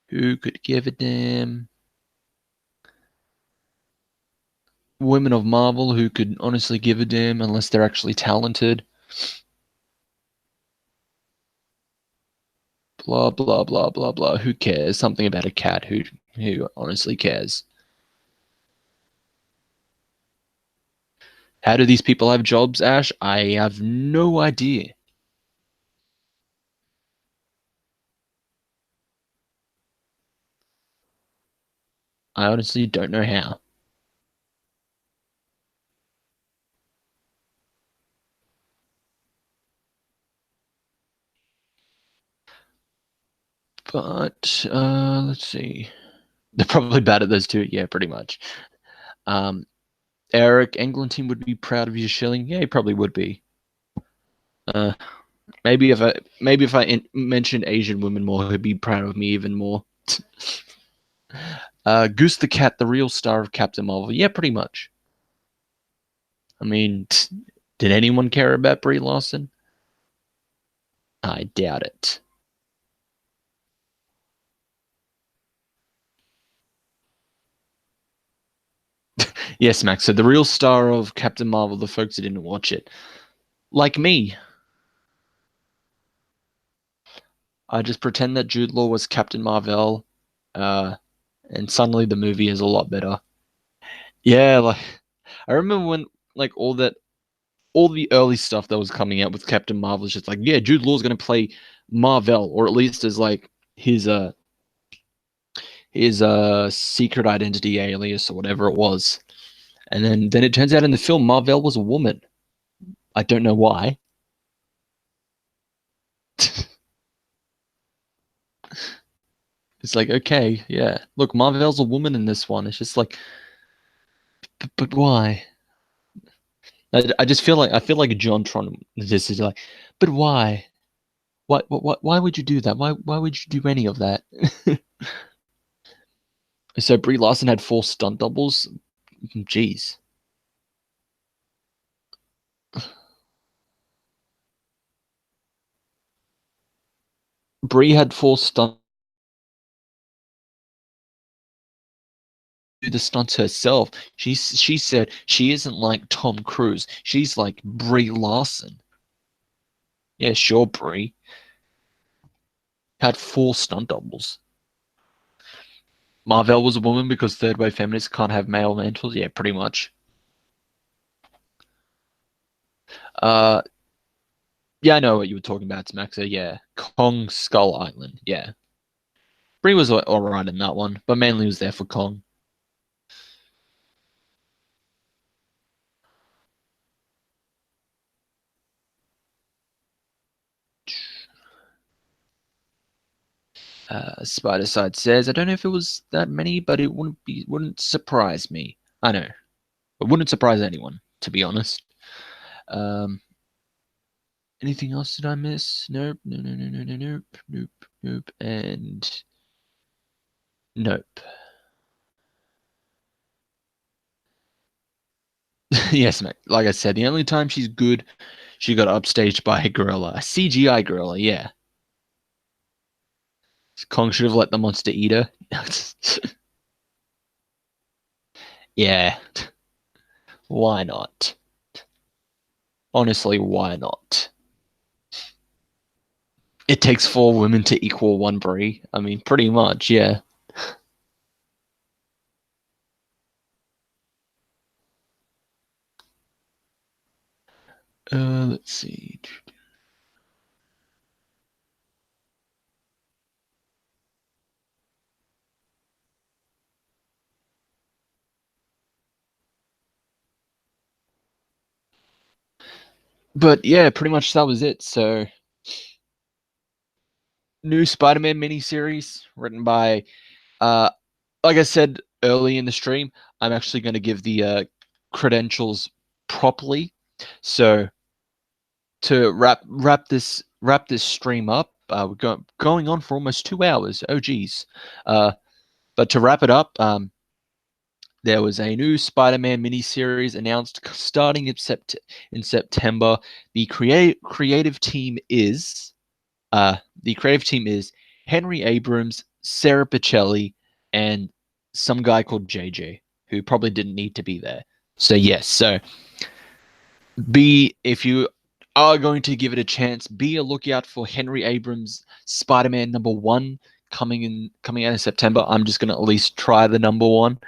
Who could give a damn? Women of Marvel who could honestly give a damn unless they're actually talented. Blah blah blah blah blah. Who cares? Something about a cat. Who honestly cares? How do these people have jobs, Ash? I have no idea. I honestly don't know how. But let's see. They're probably bad at those two. Yeah, pretty much. Um, Eric, England team would be proud of you shilling. Yeah, he probably would be. Uh, maybe if I mentioned Asian women more, he'd be proud of me even more. Goose the Cat, the real star of Captain Marvel. Yeah, pretty much. I mean, did anyone care about Brie Larson? I doubt it. Yes, Max. So the real star of Captain Marvel, the folks who didn't watch it, like me, I just pretend that Jude Law was Captain Marvel, uh, and suddenly the movie is a lot better. Yeah, like I remember when like all the early stuff that was coming out with Captain Marvel is just like, yeah, Jude Law's gonna play Marvel, or at least as like his secret identity alias or whatever it was. And then it turns out in the film Marvel was a woman. I don't know why. It's like, okay, yeah. Look, Marvel's a woman in this one. It's just like, but why? I just feel like John Tron this is like, but why? Why would you do that? Why would you do any of that? So Brie Larson had 4 stunt doubles. Jeez. Brie had 4 stunt do the stunts herself. She said she isn't like Tom Cruise. She's like Brie Larson. Yeah, sure, Brie had 4 stunt doubles. Marvel was a woman because third wave feminists can't have male mentors. Yeah, pretty much. Uh, yeah, I know what you were talking about, Maxa. Yeah, Kong Skull Island. Yeah, Brie was alright in that one, but mainly was there for Kong. Spider Side says, I don't know if it was that many, but it wouldn't surprise me. I know. It wouldn't surprise anyone, to be honest. Um, anything else did I miss? Nope. No, no, no, no, no, nope. Nope. Nope. And nope. Yes, mate. Like I said, the only time she's good, she got upstaged by a gorilla. A CGI gorilla, yeah. Kong should have let the monster eat her. Yeah. Why not? Honestly, why not? It takes 4 women to equal one Brie. I mean, pretty much, yeah. Let's see. But yeah, pretty much that was it. So, new Spider-Man miniseries written by, uh, like I said early in the stream, I'm actually going to give the credentials properly. So to wrap this stream up, we're going on for almost 2 hours. Oh geez. But to wrap it up, there was a new Spider-Man miniseries announced starting in September. The creative team is the creative team is Henry Abrams, Sarah Pichelli, and some guy called JJ, who probably didn't need to be there. So yes, so be if you are going to give it a chance, be a lookout for Henry Abrams Spider-Man #1 coming out in September. I'm just gonna at least try the #1,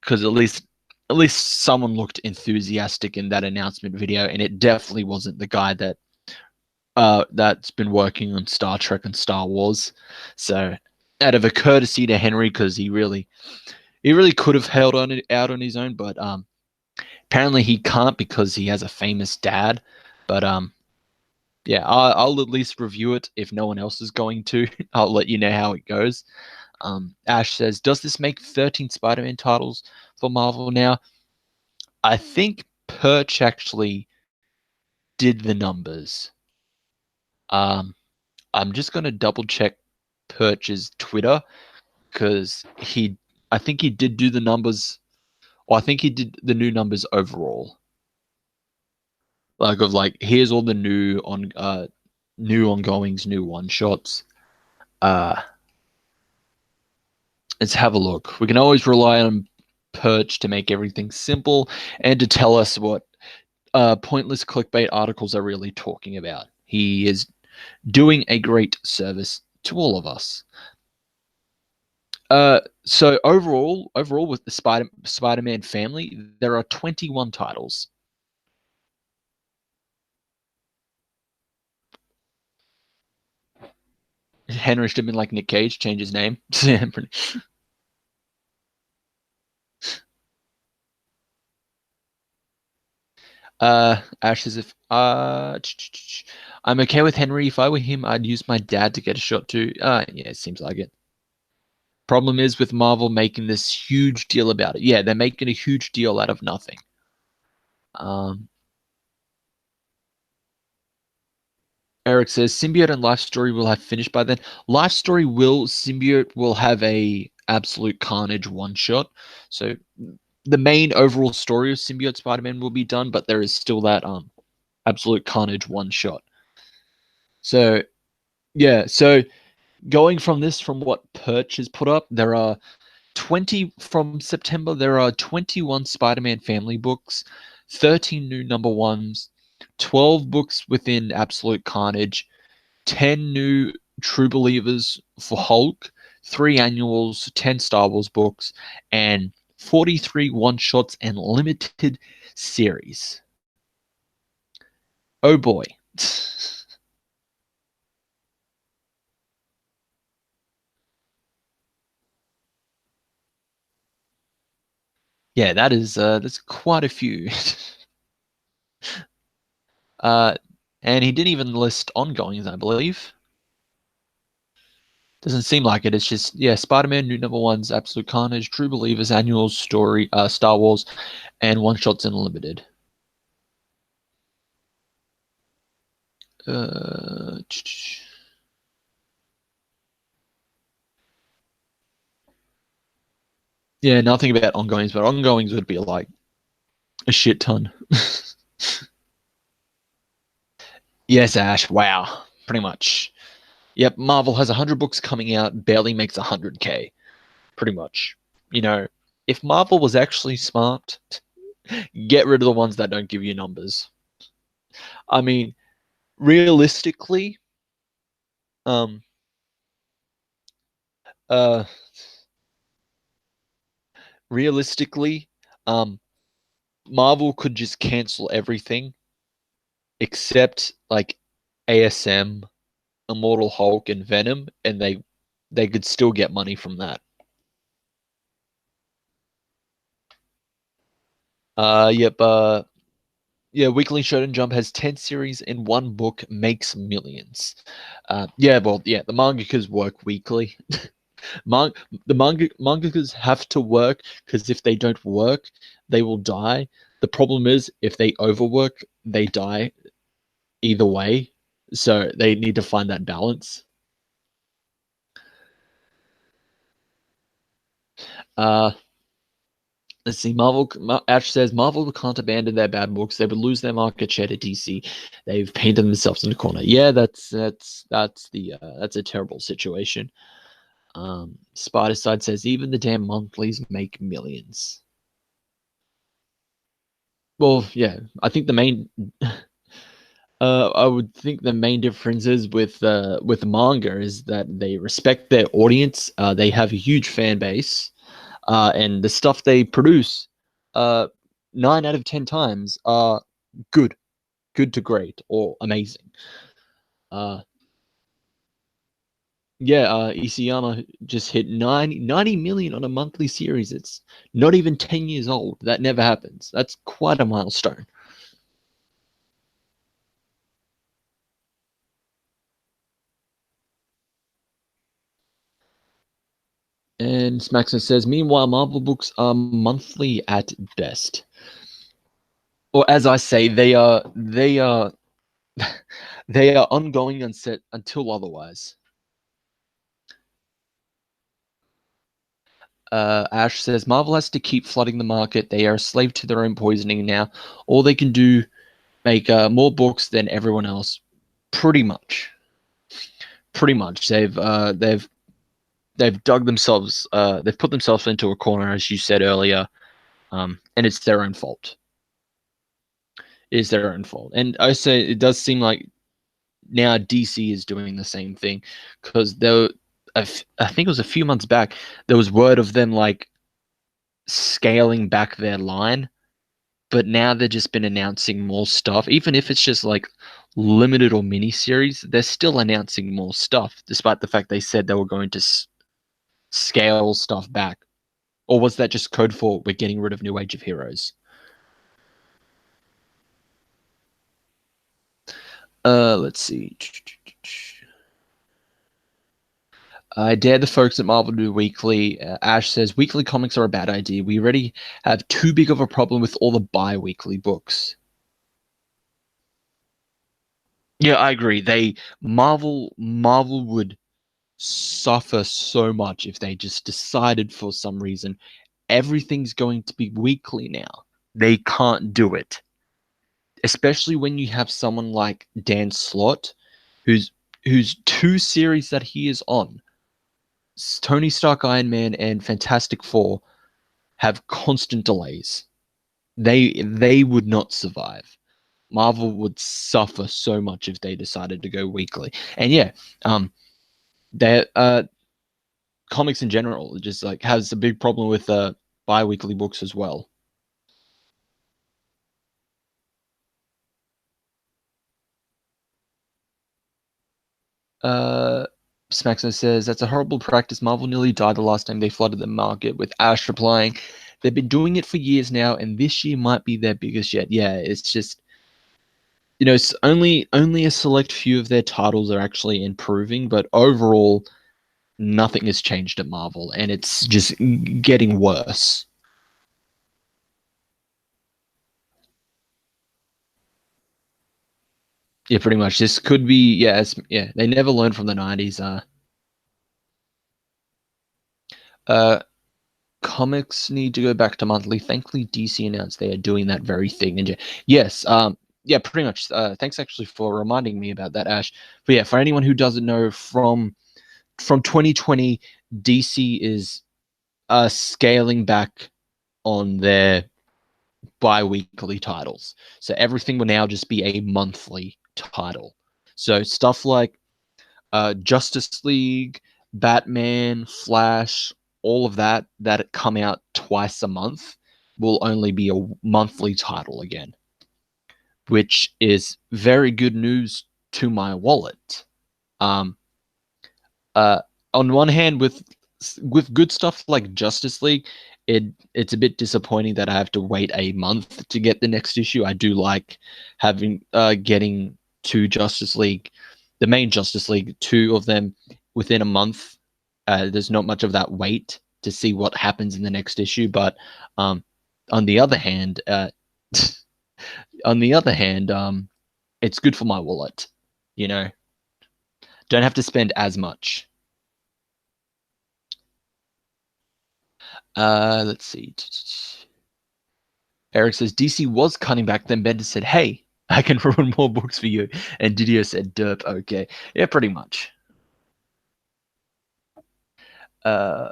because at least someone looked enthusiastic in that announcement video, and it definitely wasn't the guy that's been working on Star Trek and Star Wars. So, out of a courtesy to Henry, because he really could have held on it out on his own, but apparently he can't because he has a famous dad. But yeah, I'll at least review it if no one else is going to. I'll let you know how it goes. Ash says, "Does this make 13 Spider-Man titles for Marvel now?" I think Perch actually did the numbers. Um, I'm just gonna double check Perch's Twitter because I think he did do the numbers, or I think he did the new numbers overall. Here's all the new ongoings, new one shots. Uh, let's have a look. We can always rely on Perch to make everything simple and to tell us what pointless clickbait articles are really talking about. He is doing a great service to all of us. So overall, with the Spider-Man family, there are 21 titles. Henry should have been like Nick Cage, change his name. Ash says, if I'm okay with Henry. If I were him, I'd use my dad to get a shot too. Yeah, it seems like it. Problem is with Marvel making this huge deal about it. Yeah, they're making a huge deal out of nothing. Eric says Symbiote and Life Story will have finished by then. Symbiote will have a absolute carnage one shot. So the main overall story of Symbiote Spider-Man will be done, but there is still that absolute carnage one shot. So yeah, so going from what Perch has put up, there are 20 from September. There are 21 Spider-Man family books, 13 new #1s, 12 books within Absolute Carnage, 10 new True Believers for Hulk, 3 annuals, 10 Star Wars books, and 43 one-shots and limited series. Oh boy. Yeah, that's quite a few. uh, and he didn't even list ongoings, I believe. Doesn't seem like it. It's just, yeah, Spider-Man new #1's Absolute Carnage, True Believers annual story, Star Wars, and one shots and limited. Uh, yeah, nothing about ongoings, but ongoings would be like a shit ton. Yes, Ash. Wow, pretty much. Yep, Marvel has 100 books coming out, barely makes 100K. Pretty much. You know, if Marvel was actually smart, get rid of the ones that don't give you numbers. I mean, realistically, um, uh, realistically, um, Marvel could just cancel everything except like ASM, Immortal Hulk, and Venom, and they could still get money from that. Yep. Yeah, Weekly Shonen Jump has 10 series in one book, makes millions. Yeah, well, yeah, the mangakas work weekly. Man- the mangakas have to work because if they don't work, they will die. The problem is if they overwork, they die either way. So they need to find that balance. Uh, let's see. Ash says Marvel can't abandon their bad books. They would lose their market share to DC. They've painted themselves in the corner. Yeah, that's a terrible situation. Spider Side says even the damn monthlies make millions. Well, yeah, I think the main I would think the main differences with manga is that they respect their audience. They have a huge fan base, and the stuff they produce, uh, 9 out of 10 times are good, good to great or amazing. Uh, yeah, Isayama just hit 90 million on a monthly series. It's not even 10 years old. That never happens. That's quite a milestone. And Smaxon says, meanwhile, Marvel books are monthly at best. Or as I say, they are they are ongoing and set until otherwise. Ash says Marvel has to keep flooding the market. They are a slave to their own poisoning now. All they can do make more books than everyone else. Pretty much, pretty much. They've dug themselves. They've put themselves into a corner, as you said earlier. And it's their own fault. It is their own fault. And I say it does seem like now DC is doing the same thing because I think it was a few months back, there was word of them like scaling back their line, but now they've just been announcing more stuff. Even if it's just like limited or mini series, they're still announcing more stuff, despite the fact they said they were going to scale stuff back. Or was that just code for we're getting rid of New Age of Heroes? Let's see. I dare the folks at Marvel to do weekly. Ash says weekly comics are a bad idea. We already have too big of a problem with all the bi-weekly books. Yeah, I agree. Marvel would suffer so much if they just decided for some reason everything's going to be weekly now. They can't do it. Especially when you have someone like Dan Slott, who's two series that he is on, Tony Stark, Iron Man, and Fantastic Four, have constant delays. They would not survive. Marvel would suffer so much if they decided to go weekly. And yeah, that comics in general just like has a big problem with bi-weekly books as well. Uh, Smaxo says that's a horrible practice. Marvel nearly died the last time they flooded the market with Ash replying, "They've been doing it for years now, and this year might be their biggest yet." Yeah, it's just it's only a select few of their titles are actually improving, but overall, nothing has changed at Marvel, and it's just getting worse. Yeah, pretty much. This could be yeah. They never learned from the '90s. Uh, Comics need to go back to monthly. Thankfully, DC announced they are doing that very thing. And yes, yeah, pretty much. Thanks actually for reminding me about that, Ash. But yeah, for anyone who doesn't know, from 2020, DC is scaling back on their bi-weekly titles. So everything will now just be a monthly title. So stuff like Justice League, Batman, Flash, all of that come out twice a month will only be a monthly title again, which is very good news to my wallet. Um, uh, on one hand, with good stuff like Justice League, it's a bit disappointing that I have to wait a month to get the next issue. I do like having getting to Justice League, the main Justice League, two of them within a month. There's not much of that wait to see what happens in the next issue, but um, on the other hand, on the other hand, it's good for my wallet. You know, don't have to spend as much. Let's see. Eric says DC was cutting back. Then Bendis said, "Hey, I can ruin more books for you." And Didio said, "Derp." Okay, yeah, pretty much. Uh,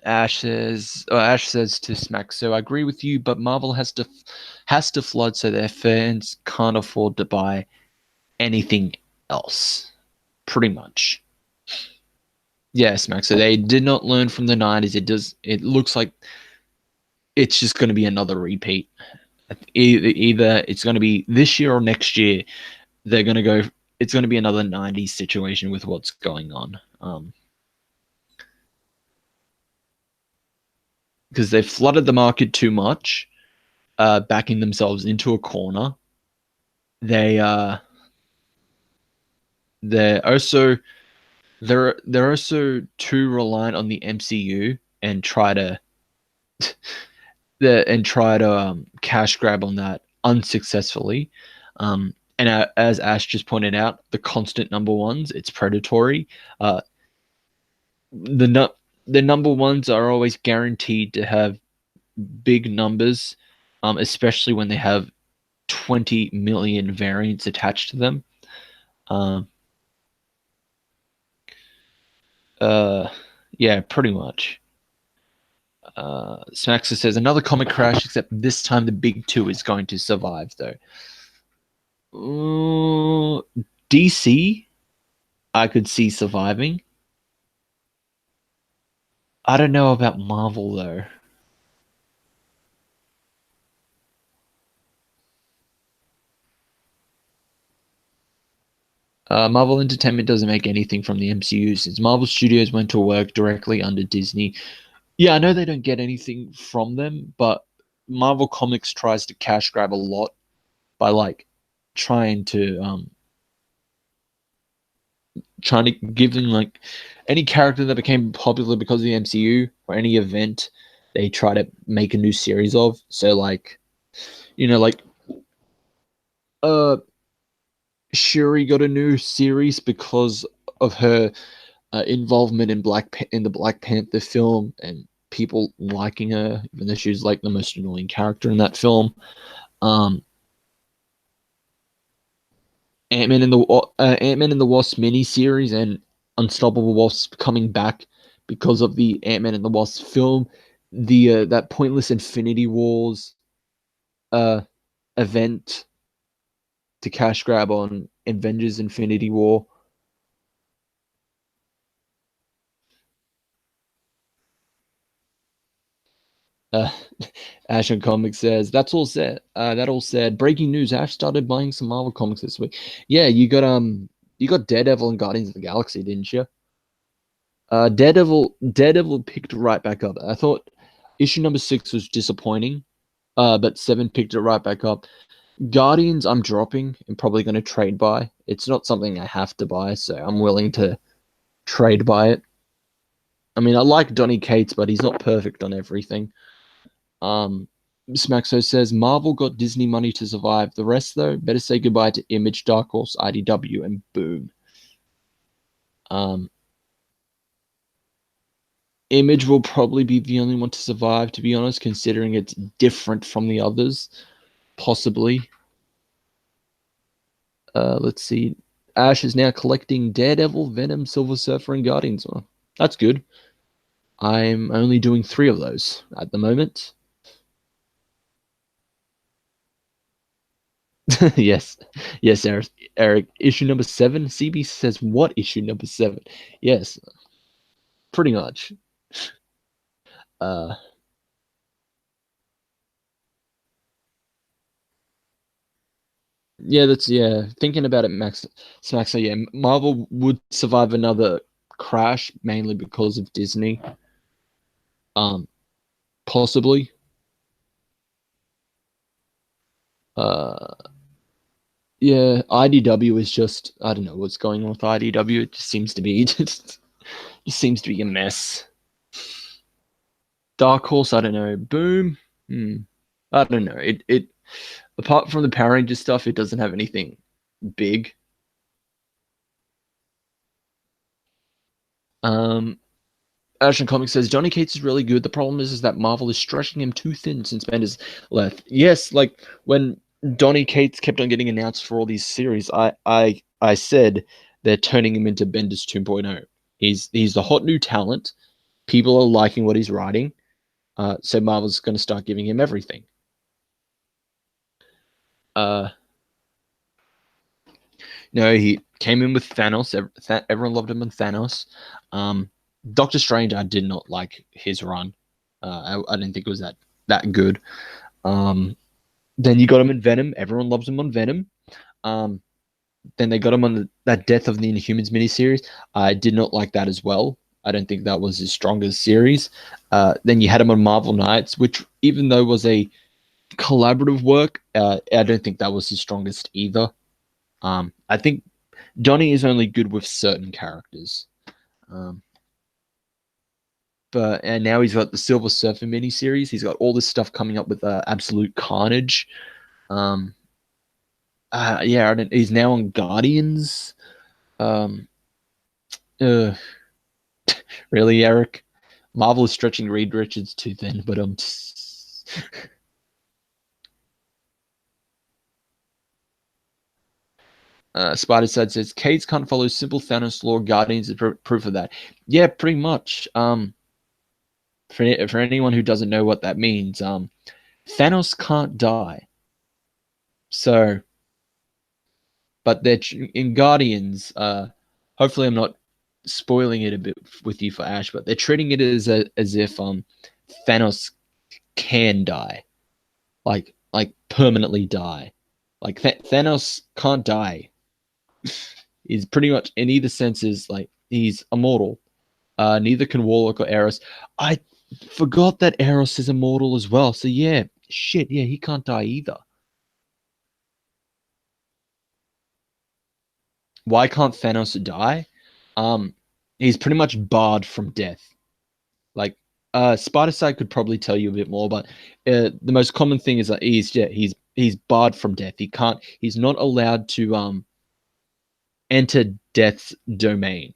Ash says to Smack, so I agree with you, but Marvel has to flood so their fans can't afford to buy anything else. Pretty much. Yeah, Smack. So they did not learn from the 90s. It looks like it's just going to be another repeat. Either it's going to be this year or next year. They're going to go. It's going to be another 90s situation with what's going on. Because they've flooded the market too much, backing themselves into a corner. They're also they're also too reliant on the MCU and try to cash grab on that unsuccessfully. And as Ash just pointed out, the constant number ones, it's predatory. The number ones are always guaranteed to have big numbers, especially when they have 20 million variants attached to them. Um, yeah, pretty much. Smaxer says another comic crash, except this time the big two is going to survive, though. DC, I could see surviving. I don't know about Marvel, though. Marvel Entertainment doesn't make anything from the MCU since Marvel Studios went to work directly under Disney. Yeah, I know they don't get anything from them, but Marvel Comics tries to cash grab a lot by like trying to give them like any character that became popular because of the MCU or any event they try to make a new series of. So like, like uh Shuri got a new series because of her involvement in in the Black Panther film and people liking her, even though she's like the most annoying character in that film. Um, Ant-Man and the Wasp miniseries and Unstoppable Wasp coming back because of the Ant-Man and the Wasp film. The that pointless Infinity Wars uh event to cash grab on Avengers Infinity War. Uh, Ash on Comics says that's all said. That all said. Breaking news: Ash started buying some Marvel comics this week. Yeah, you got Daredevil and Guardians of the Galaxy, didn't you? Daredevil picked right back up. I thought issue number 6 was disappointing, but 7 picked it right back up. Guardians, I'm dropping and probably going to trade buy. It's not something I have to buy, so I'm willing to trade buy it. I mean, I like Donny Cates, but he's not perfect on everything. Smaxo says Marvel got Disney money to survive. The rest, though, better say goodbye to Image, Dark Horse, IDW, and Boom. Image will probably be the only one to survive, to be honest, considering it's different from the others. Possibly. Let's see. Ash is now collecting Daredevil, Venom, Silver Surfer, and Guardians. Well, that's good. I'm only doing 3 of those at the moment. Yes, yes, Eric. Issue number 7. CB says, "What issue number 7?" Yes, pretty much. Uh, yeah. Thinking about it, Max, Smax. Yeah, Marvel would survive another crash mainly because of Disney. Possibly. Uh, yeah, IDW is just I don't know what's going on with IDW. It just seems to be just seems to be a mess. Dark Horse, I don't know. Boom. I don't know. It apart from the Power Ranger stuff, it doesn't have anything big. Action Comics says Johnny Cates is really good. The problem is that Marvel is stretching him too thin since Bendis left. Yes, like when Donny Cates kept on getting announced for all these series, I said they're turning him into Bendis 2.0. He's the hot new talent. People are liking what he's writing, so Marvel's going to start giving him everything. Uh, no, he came in with Thanos. Everyone loved him on Thanos. Um, Doctor Strange, I did not like his run. I didn't think it was that good. Um, then you got him in Venom. Everyone loves him on Venom. Um, then they got him on that Death of the Inhumans miniseries. I did not like that as well. I don't think that was his strongest series. Then you had him on Marvel Knights, which even though was a collaborative work, I don't think that was his strongest either. I think Donnie is only good with certain characters. Um, and now he's got the Silver Surfer miniseries. He's got all this stuff coming up with Absolute Carnage. Um, yeah, he's now on Guardians. Um, uh, really, Eric? Marvel is stretching Reed Richards too thin, but Spider Side says Cades can't follow simple Thanos law. Guardians is proof of that. Yeah, pretty much. For anyone who doesn't know what that means, Thanos can't die. So, but they're in Guardians. Hopefully, I'm not spoiling it a bit with you for Ash, but they're treating it as if Thanos can die, like permanently die. Like Thanos can't die. He's pretty much in either senses like he's immortal. Neither can Warlock or Eros. I forgot that Eros is immortal as well. So yeah, shit, yeah, he can't die either. Why can't Thanos die? Um, he's pretty much barred from death. Like, Spider-Side could probably tell you a bit more, but the most common thing is that he's barred from death. He's not allowed to enter death's domain.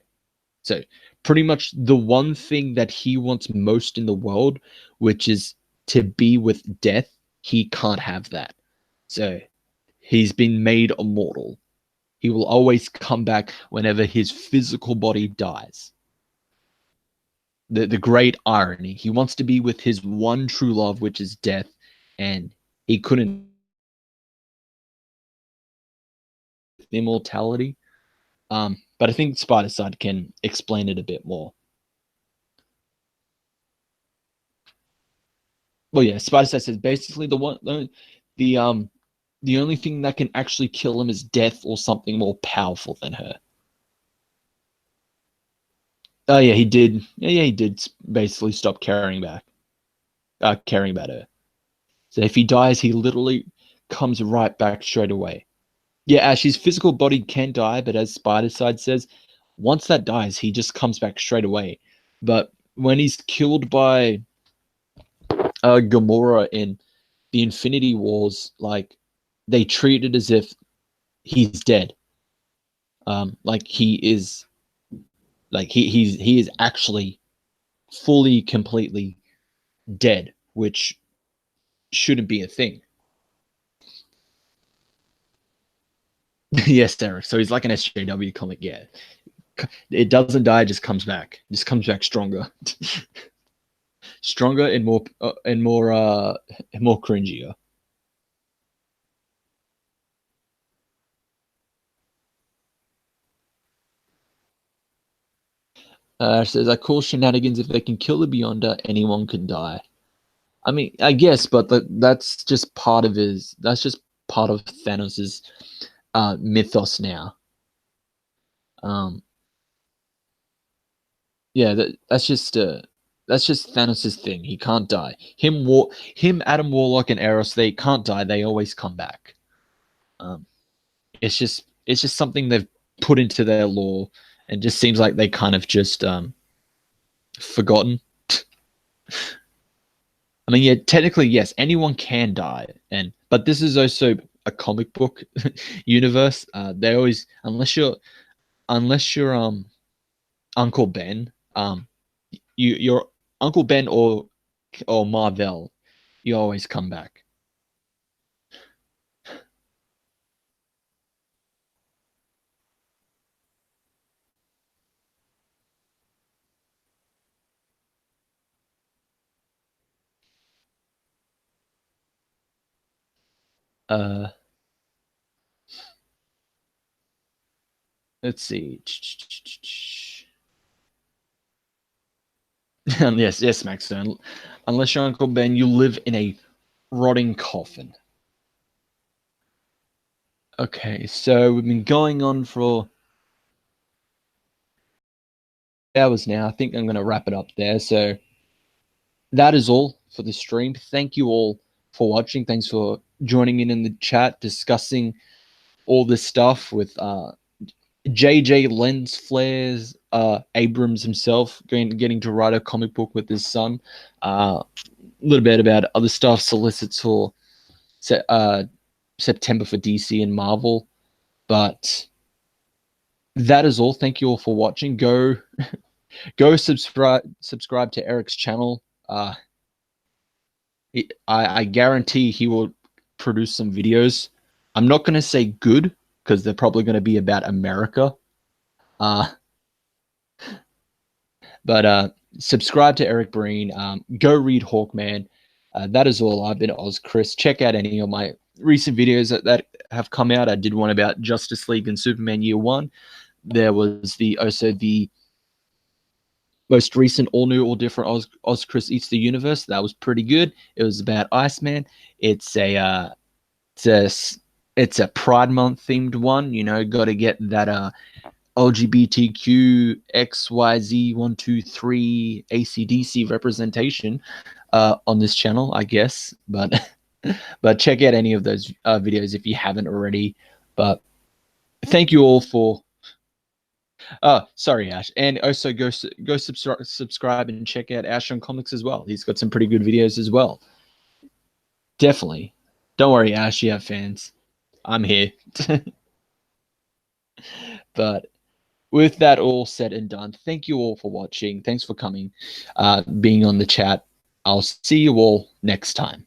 So pretty much the one thing that he wants most in the world, which is to be with death, he can't have that. So he's been made immortal. He will always come back whenever his physical body dies. The great irony. He wants to be with his one true love, which is death, and he couldn't immortality. But I think Spider Side can explain it a bit more. Well, yeah, Spider Side says basically the um the only thing that can actually kill him is death or something more powerful than her. Oh yeah, he did. Yeah, he did basically stop caring about her. So if he dies, he literally comes right back straight away. Yeah, Ash's physical body can die, but as Spider Side says, once that dies, he just comes back straight away. But when he's killed by Gamora in the Infinity Wars, like they treat it as if he's dead. Like he is actually fully, completely dead, which shouldn't be a thing. Yes, Derek. So he's like an SJW comic. Yeah, it doesn't die, just comes back. Just comes back stronger, stronger and more cringier. Says I call shenanigans if they can kill the Beyonder, anyone can die. I mean, I guess, but that's just part of his. That's just part of Thanos's mythos now. Um, yeah, that's just Thanos's thing. He can't die. Him, Adam Warlock, and Eros, they can't die. They always come back. Um, it's just something they've put into their lore, and just seems like they kind of just forgotten. I mean, yeah, technically, yes, anyone can die, but this is also a comic book universe. They always, unless you're Uncle Ben, your Uncle Ben or Marvel, you always come back. Uh, let's see. Yes, yes, Max. Unless your Uncle Ben, you live in a rotting coffin. Okay, so we've been going on for hours now. I think I'm going to wrap it up there. So that is all for the stream. Thank you all for watching. Thanks for joining in the chat, discussing all this stuff with JJ Lens Flares, Abrams himself getting to write a comic book with his son. A little bit about other stuff, solicits for September for DC and Marvel. But that is all. Thank you all for watching. Go subscribe to Eric's channel. I guarantee he will produce some videos. I'm not going to say good because they're probably going to be about America. Uh, but subscribe to Eric Breen. Go read Hawkman. That is all. I've been Oz Chris. Check out any of my recent videos that have come out. I did one about Justice League and Superman Year One. There was also the most recent all new, all different Oz Chris Eats the Universe. That was pretty good. It was about Iceman. It's a it's a it's a Pride Month themed one. You know, got to get that LGBTQ XYZ 123 ACDC representation on this channel, I guess. But check out any of those videos if you haven't already. But thank you all for. Sorry, Ash, and also go subscribe and check out Ash on Comics as well. He's got some pretty good videos as well. Definitely. Don't worry, Ash. You have fans. I'm here. But with that all said and done, thank you all for watching. Thanks for coming, being on the chat. I'll see you all next time.